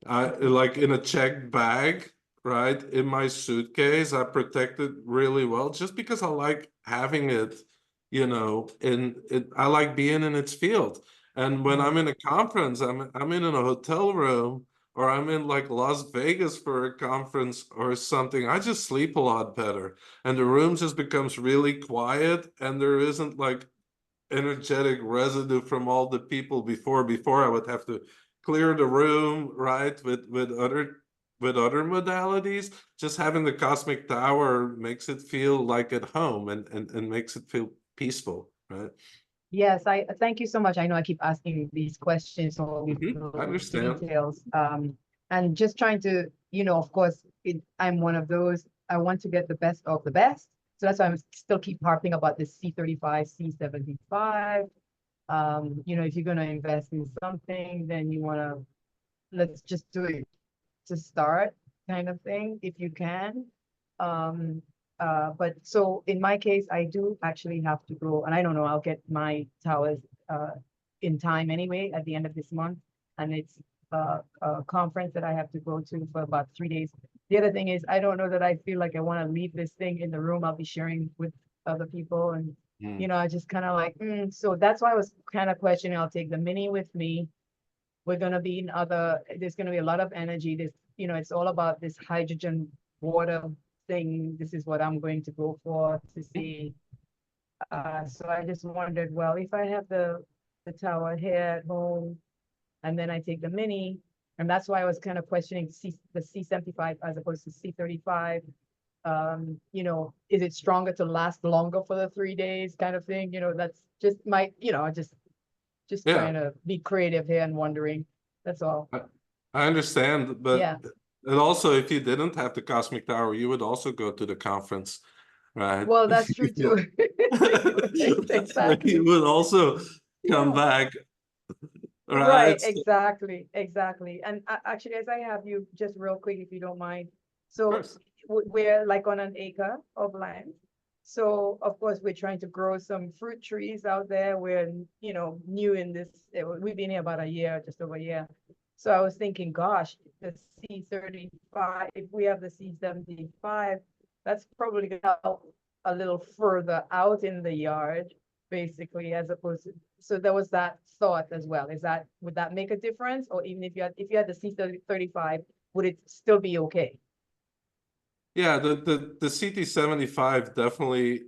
Like in a checked bag, right? In my suitcase, I protect it really well just because I like having it, you know, I like being in its field. And when I'm in a conference, I'm in a hotel room, or I'm in like Las Vegas for a conference or something, I just sleep a lot better. And the room just becomes really quiet, and there isn't like energetic residue from all the people before I would have to clear the room, right, with other modalities. Just having the cosmic tower makes it feel like at home, and makes it feel peaceful, right? Yes, I thank you so much. I know I keep asking these questions, so we I understand. details. And just trying to, of course, I'm one of those. I want to get the best of the best. So that's why I'm still keep harping about this C35, C75. If you're gonna invest in something, then you wanna let's just do it to start, kind of thing, if you can. But so in my case, I do actually have to go, and I don't know, I'll get my towers in time anyway at the end of this month, and it's a conference that I have to go to for about 3 days. The other thing is, I don't know that I feel like I want to leave this thing in the room. I'll be sharing with other people, and I just kind of like, so that's why I was kind of questioning. I'll take the mini with me. We're gonna be in there's gonna be a lot of energy. It's all about this hydrogen water thing. This is what I'm going to go for to see. So I just wondered, well, if I have the tower here at home, and then I take the mini, and that's why I was kind of questioning the C75 as opposed to C35. Is it stronger to last longer for the 3 days, kind of thing? That's just my, just Yeah. trying to be creative here and wondering. That's all. I understand, but Yeah. and also, if you didn't have the cosmic tower, you would also go to the conference, right? Well, that's true too. Exactly. You would also come back, Right, right? exactly. And actually, as I have you, just real quick, if you don't mind. So course. we're like on an acre of land. So of course, we're trying to grow some fruit trees out there. We're, new in this. We've been here about a year, just over a year. So I was thinking, gosh, the C35, if we have the C75, that's probably gonna help a little further out in the yard, basically, as opposed to, so there was that thought as well. Would that make a difference? Or even if you had the C35, would it still be okay? Yeah, the CT75 definitely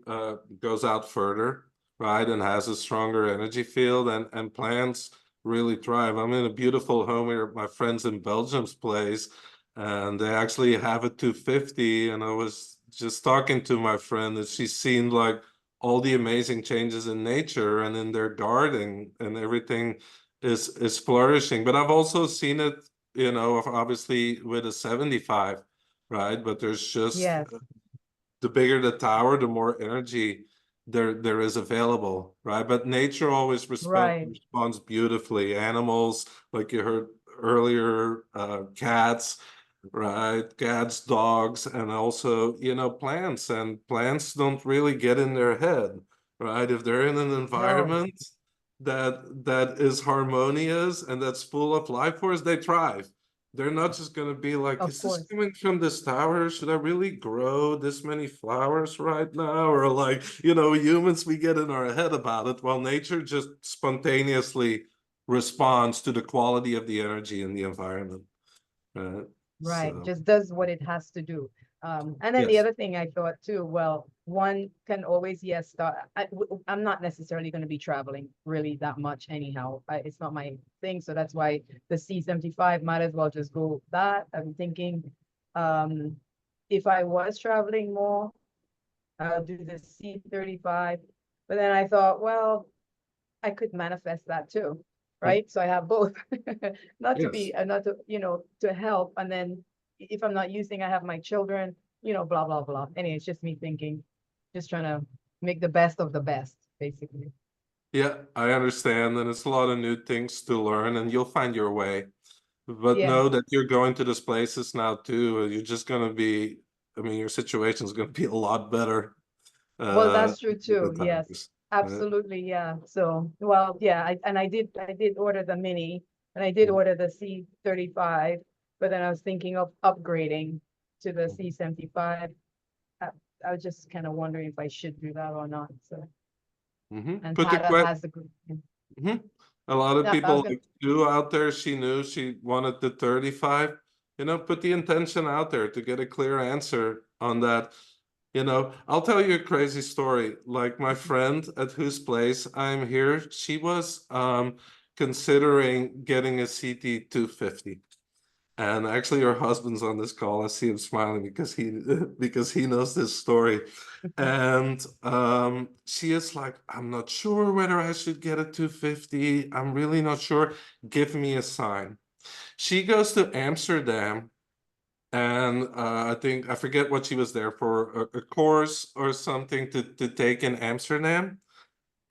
goes out further, right, and has a stronger energy field, and plants really thrive. I'm in a beautiful home here at my friends in Belgium's place, and they actually have a 250, and I was just talking to my friend that she's seen like all the amazing changes in nature and in their garden, and everything is flourishing. But I've also seen it, you know, obviously with a 75. Right, but there's just Yes, the bigger the tower, the more energy there is available, right? But nature always right. responds beautifully. Animals, like you heard earlier, cats, right? Cats, dogs, and also, you know, plants. And plants don't really get in their head, right? If they're in an No, environment that is harmonious and that's full of life force, they thrive. They're not just gonna be like, of is this course. coming from this tower? Should I really grow this many flowers right now? Or like, you know, humans, we get in our head about it, while nature just spontaneously responds to the quality of the energy in the environment. Right. Right, So just does what it has to do. And then the yes. other thing I thought too, well, one can always, yes, start. I'm not necessarily going to be traveling really that much anyhow. It's not my thing, so that's why the C75 might as well just go that. I'm thinking, if I was traveling more, I'll do the C35. But then I thought, well, I could manifest that too, right? So I have both, not to Yes. be, not to, you know, to help. And then if I'm not using, I have my children, you know, blah, blah, blah. Anyway, it's just me thinking, just trying to make the best of the best, basically. Yeah, I understand. And it's a lot of new things to learn, and you'll find your way. But Yeah. know that you're going to these places now too. You're just gonna be, I mean, your situation's gonna be a lot better. Well, that's true With the too. Yes, times. absolutely. Yeah. So, well, yeah, I did order the mini and I did Mm. order the C35, but then I was thinking of upgrading to the C75. I, I was just kind of wondering if I should do that or not. So, and Put the Tata que- has the group. A lot of No, I was people gonna, like you out there, she knew she wanted the 35. You know, put the intention out there to get a clear answer on that. You know, I'll tell you a crazy story. Like my friend at whose place I'm here, she was considering getting a CT 250. And actually her husband's on this call. I see him smiling because he knows this story. And she is like, I'm not sure whether I should get a 250. I'm really not sure. Give me a sign. She goes to Amsterdam, and I think I forget what she was there for, a course or something to take in Amsterdam.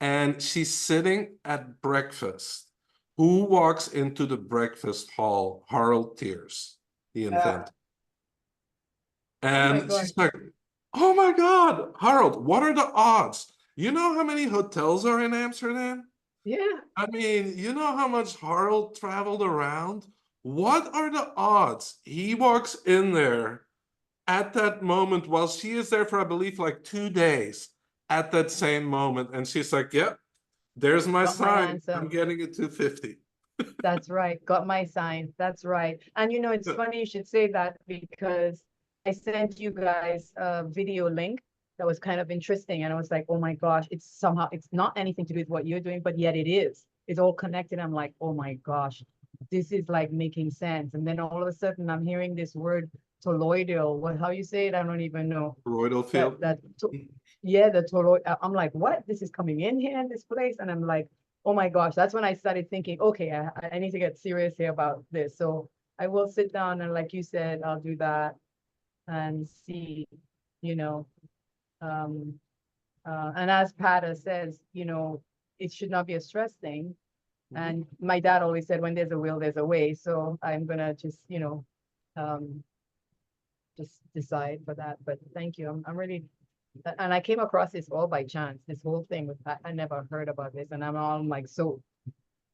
And she's sitting at breakfast. Who walks into the breakfast hall? Harold Tears, the uh, inventor. oh my And gosh. she's like, oh my God, Harold, what are the odds? You know how many hotels are in Amsterdam? Yeah. I mean, you know how much Harold traveled around? What are the odds he walks in there at that moment while she is there for, I believe, like 2 days at that same moment? And she's like, yep, there's my Got my sign. answer. I'm getting a 250. That's right. Got my sign. That's right. And you know, it's funny you should say that because I sent you guys a video link that was kind of interesting. And I was like, oh my gosh, it's not anything to do with what you're doing, but yet it is. It's all connected. I'm like, oh my gosh, this is like making sense. And then all of a sudden I'm hearing this word toroidal. How you say it? I don't even know. Toroidal field. Yeah, the toroid. I'm like, what? This is coming in here in this place. And I'm like, oh my gosh, that's when I started thinking, okay, I need to get serious here about this. So I will sit down and like you said, I'll do that and see, you know, um, and as Pata says, you know, it should not be a stress thing. And my dad always said, when there's a will, there's a way. So I'm gonna just, you know, just decide for that. But thank you. I'm really, and I came across this all by chance. This whole thing with I never heard about this, and I'm all like, so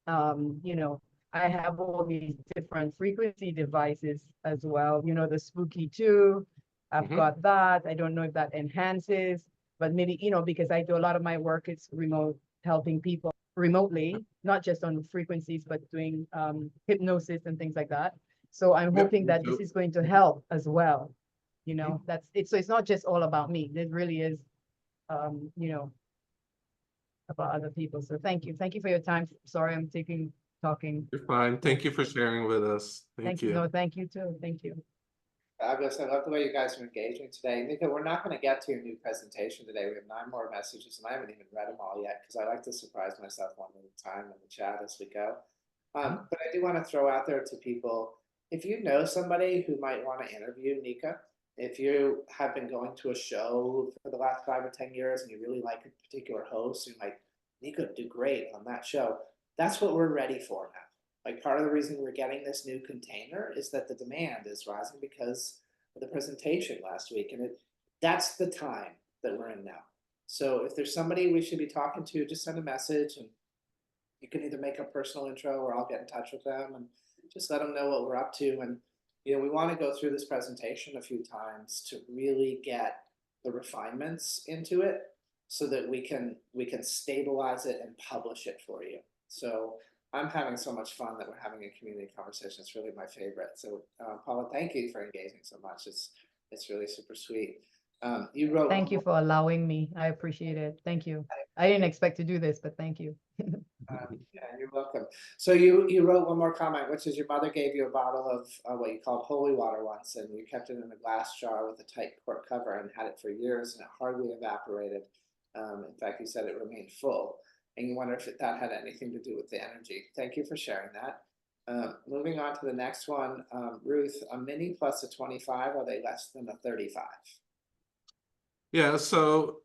you know, I have all these different frequency devices as well. You know, the spooky too. I've got that. I don't know if that enhances, but maybe, you know, because I do a lot of my work, it's remote, helping people remotely, not just on frequencies, but doing hypnosis and things like that. So I'm Yep, hoping me that this too. is going to help as well. You know, that's it. So it's not just all about me. It really is, you know, about other people. So thank you. Thank you for your time. Sorry, I'm talking. You're fine. Thank you for sharing with us. Thank you. No, thank you too. Thank you. Fabulous. I love the way you guys are engaging today. Nika, we're not going to get to your new presentation today. We have 9 more messages, and I haven't even read them all yet because I like to surprise myself one at a time in the chat as we go. But I do want to throw out there to people, if you know somebody who might want to interview Nika, if you have been going to a show for the last 5 or 10 years and you really like a particular host, you're like, Nika would do great on that show. That's what we're ready for now. Like, part of the reason we're getting this new container is that the demand is rising because of the presentation last week. And that's the time that we're in now. So if there's somebody we should be talking to, just send a message, and you can either make a personal intro or I'll get in touch with them and just let them know what we're up to. And, you know, we want to go through this presentation a few times to really get the refinements into it so that we can stabilize it and publish it for you. So I'm having so much fun that we're having a community conversation. It's really my favorite. So Paula, thank you for engaging so much. It's really super sweet. You wrote. Thank you for allowing me. I appreciate it. Thank you. I didn't expect to do this, but thank you. Yeah, you're welcome. So you wrote one more comment, which is your mother gave you a bottle of what you called holy water once, and you kept it in a glass jar with a tight cork cover and had it for years, and it hardly evaporated. In fact, you said it remained full. And you wonder if that had anything to do with the energy. Thank you for sharing that. Moving on to the next one, Ruth, a mini plus a 25, are they less than a 35? Yeah, so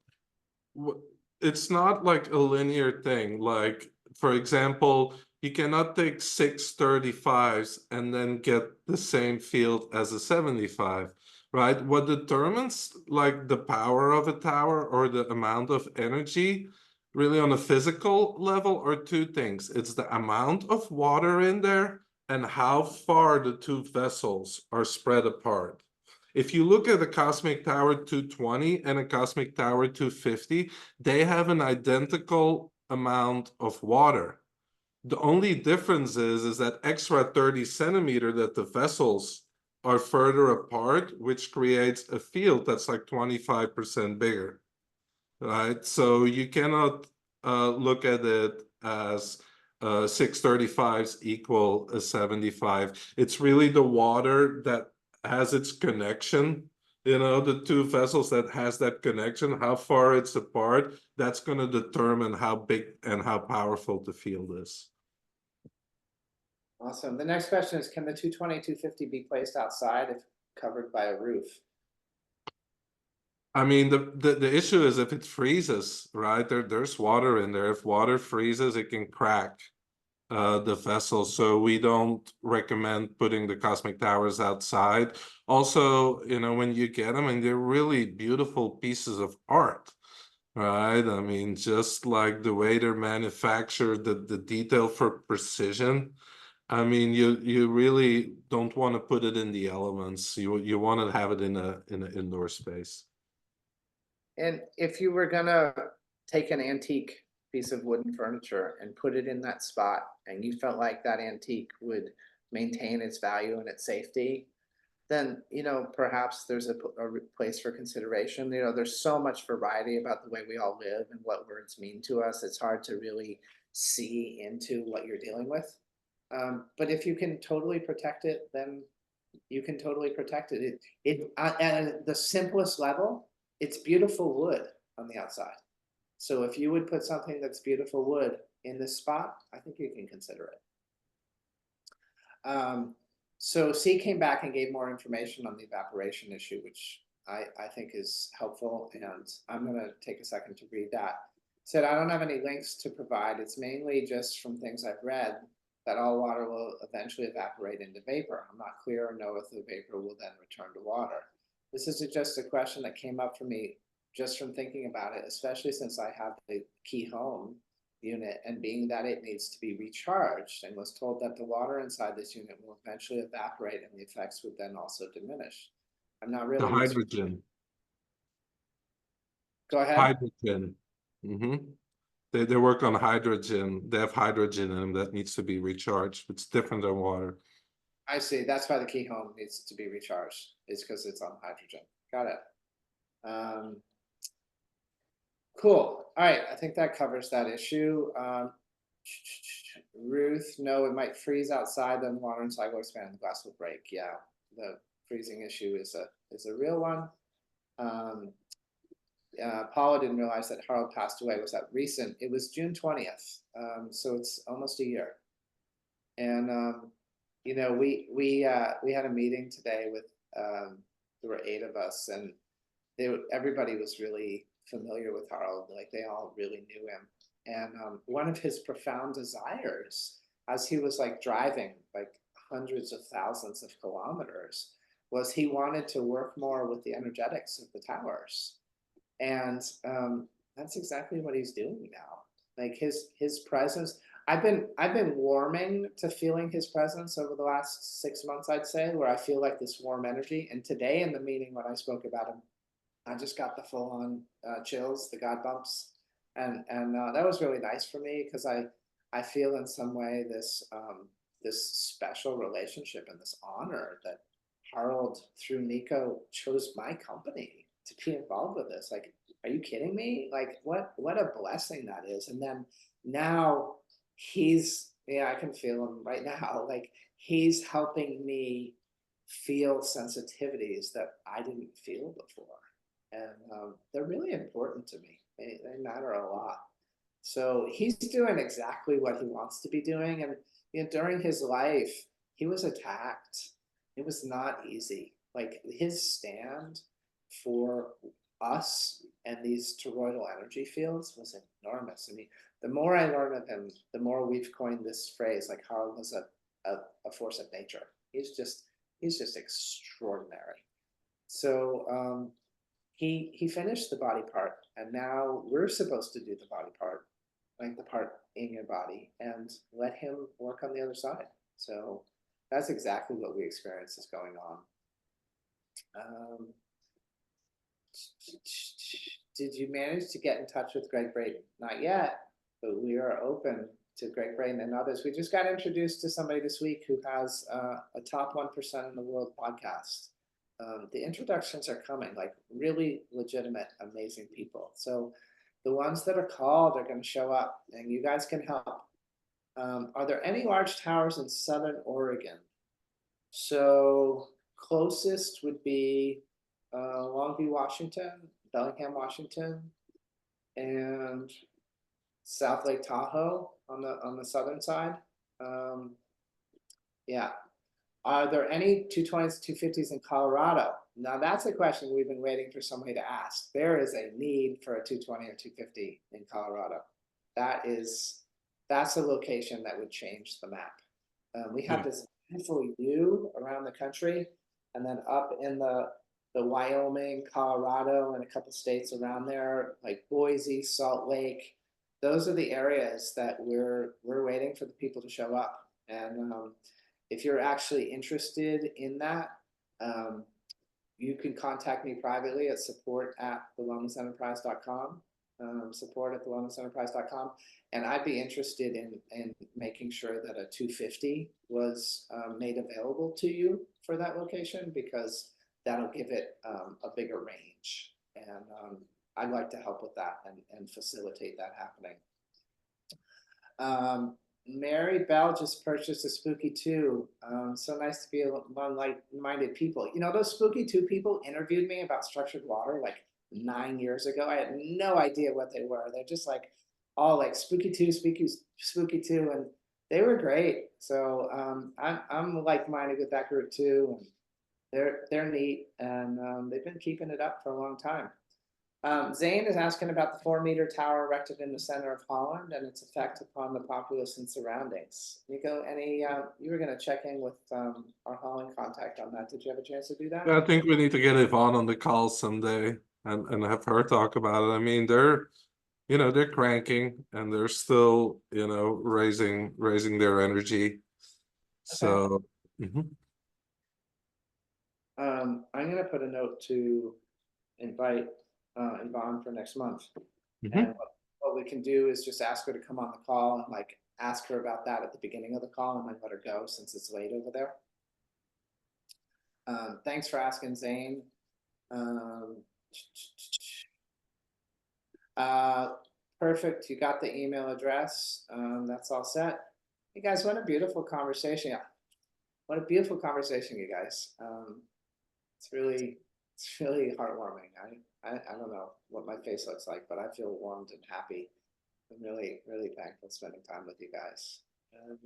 it's not like a linear thing. Like, for example, you cannot take 6 35s and then get the same field as a 75, right? What determines like the power of a tower or the amount of energy really on a physical level are 2 things. It's the amount of water in there and how far the 2 vessels are spread apart. If you look at a Cosmic Tower 220 and a Cosmic Tower 250, they have an identical amount of water. The only difference is that extra 30 centimeter that the vessels are further apart, which creates a field that's like 25% bigger, right? So you cannot look at it as 635s equal a 75. It's really the water that has its connection, you know, the 2 vessels that has that connection, how far it's apart, that's going to determine how big and how powerful the field is. Awesome. The next question is, can the 220, 250 be placed outside if covered by a roof? I mean, the issue is if it freezes, right? There's water in there. If water freezes, it can crack the vessel. So we don't recommend putting the Cosmic Towers outside. Also, you know, when you get them, and they're really beautiful pieces of art, right? I mean, just like the way they're manufactured, the detail for precision. I mean, you really don't want to put it in the elements. You want to have it in an indoor space. And if you were gonna take an antique piece of wooden furniture and put it in that spot, and you felt like that antique would maintain its value and its safety, then, you know, perhaps there's a place for consideration. You know, there's so much variety about the way we all live and what words mean to us. It's hard to really see into what you're dealing with. But if you can totally protect it, then you can totally protect it. At the simplest level, it's beautiful wood on the outside. So if you would put something that's beautiful wood in this spot, I think you can consider it. So C came back and gave more information on the evaporation issue, which I think is helpful, and I'm going to take a second to read that. Said, I don't have any links to provide. It's mainly just from things I've read that all water will eventually evaporate into vapor. I'm not clear or know if the vapor will then return to water. This is just a question that came up for me just from thinking about it, especially since I have the key home unit, and being that it needs to be recharged, and was told that the water inside this unit will eventually evaporate and the effects would then also diminish. I'm not really. The hydrogen. Go ahead. Hydrogen. They work on hydrogen. They have hydrogen in them that needs to be recharged. It's different than water. I see. That's why the key home needs to be recharged. It's because it's on hydrogen. Got it. Cool. All right. I think that covers that issue. Ruth, no, it might freeze outside, then water inside will expand, the glass will break. Yeah, the freezing issue is a real one. Paula didn't realize that Harold passed away. Was that recent? It was June 20th. So it's almost a year. And you know, we had a meeting today with there were 8 of us, and everybody was really familiar with Harold. Like they all really knew him. And one of his profound desires, as he was like driving like hundreds of thousands of kilometers, was he wanted to work more with the energetics of the towers. And that's exactly what he's doing now. Like his presence. I've been warming to feeling his presence over the last 6 months, I'd say, where I feel like this warm energy. And today in the meeting when I spoke about him, I just got the full on chills, the God bumps, and that was really nice for me because I feel in some way this this special relationship and this honor that Harold through Nico chose my company to be involved with this. Like, are you kidding me? Like, what a blessing that is. And then now I can feel him right now. Like he's helping me feel sensitivities that I didn't feel before. And they're really important to me. They matter a lot. So he's doing exactly what he wants to be doing. And you know, during his life, he was attacked. It was not easy. Like his stand for us and these toroidal energy fields was enormous. I mean, the more I learn of him, the more we've coined this phrase, like Harold was a force of nature. He's just extraordinary. So he finished the body part, and now we're supposed to do the body part, like the part in your body, and let him work on the other side. So that's exactly what we experience is going on. Did you manage to get in touch with Greg Braden? Not yet, but we are open to Greg Braden and others. We just got introduced to somebody this week who has a top 1% in the world podcast. The introductions are coming, like really legitimate, amazing people. So the ones that are called are going to show up, and you guys can help. Are there any large towers in Southern Oregon? So closest would be Longview, Washington, Bellingham, Washington, and South Lake Tahoe on the southern side. Yeah. Are there any 220s, 250s in Colorado? Now that's a question we've been waiting for somebody to ask. There is a need for a 220 or 250 in Colorado. That's a location that would change the map. We have this beautiful U around the country, and then up in the Wyoming, Colorado, and a couple states around there, like Boise, Salt Lake. Those are the areas that we're waiting for the people to show up. And if you're actually interested in that, you can contact me privately at support@thewellnessenterprise.com, support@thewellnessenterprise.com. And I'd be interested in making sure that a 250 was made available to you for that location, because that'll give it a bigger range. And I'd like to help with that and facilitate that happening. Mary Bell just purchased a Spooky 2. So nice to be among like-minded people. You know, those Spooky 2 people interviewed me about structured water like 9 years ago. I had no idea what they were. They're just like all like Spooky 2, Spooky 2, and they were great. So I'm like-minded with that group too. And they're neat, and they've been keeping it up for a long time. Zane is asking about the 4-meter tower erected in the center of Holland and its effect upon the populace and surroundings. Nico, you were going to check in with our Holland contact on that. Did you have a chance to do that? I think we need to get Yvonne on the call someday and have her talk about it. I mean, they're cranking, and they're still, raising their energy. So I'm going to put a note to invite Yvonne for next month. And what we can do is just ask her to come on the call and like ask her about that at the beginning of the call, and then let her go since it's late over there. Thanks for asking, Zane. Perfect. You got the email address. That's all set. Hey guys, what a beautiful conversation. Yeah. What a beautiful conversation, you guys. It's really heartwarming. I don't know what my face looks like, but I feel warmed and happy. I'm really thankful spending time with you guys. And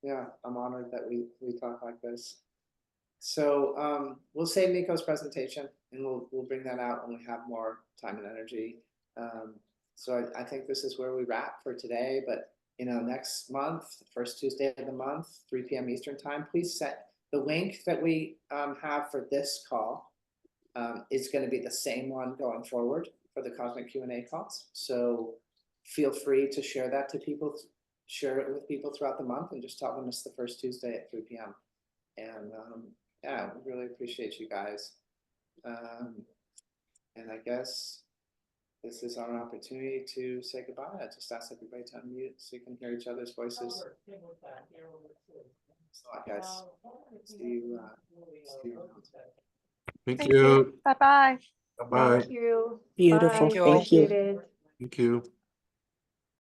yeah, I'm honored that we talk like this. So we'll save Nico's presentation and we'll bring that out when we have more time and energy. So I think this is where we wrap for today, but you know, next month, first Tuesday of the month, 3 p.m. Eastern time, please set the link that we have for this call is going to be the same one going forward for the Cosmic Q&A calls. So feel free to share that to people, share it with people throughout the month and just tell them it's the first Tuesday at 3 p.m. And yeah, we really appreciate you guys. And I guess this is our opportunity to say goodbye. I just ask everybody to unmute so you can hear each other's voices. So I guess see you around. Thank you. Bye-bye. Bye. Thank you. Beautiful. Bye. Thank you. Appreciate it. Thank you.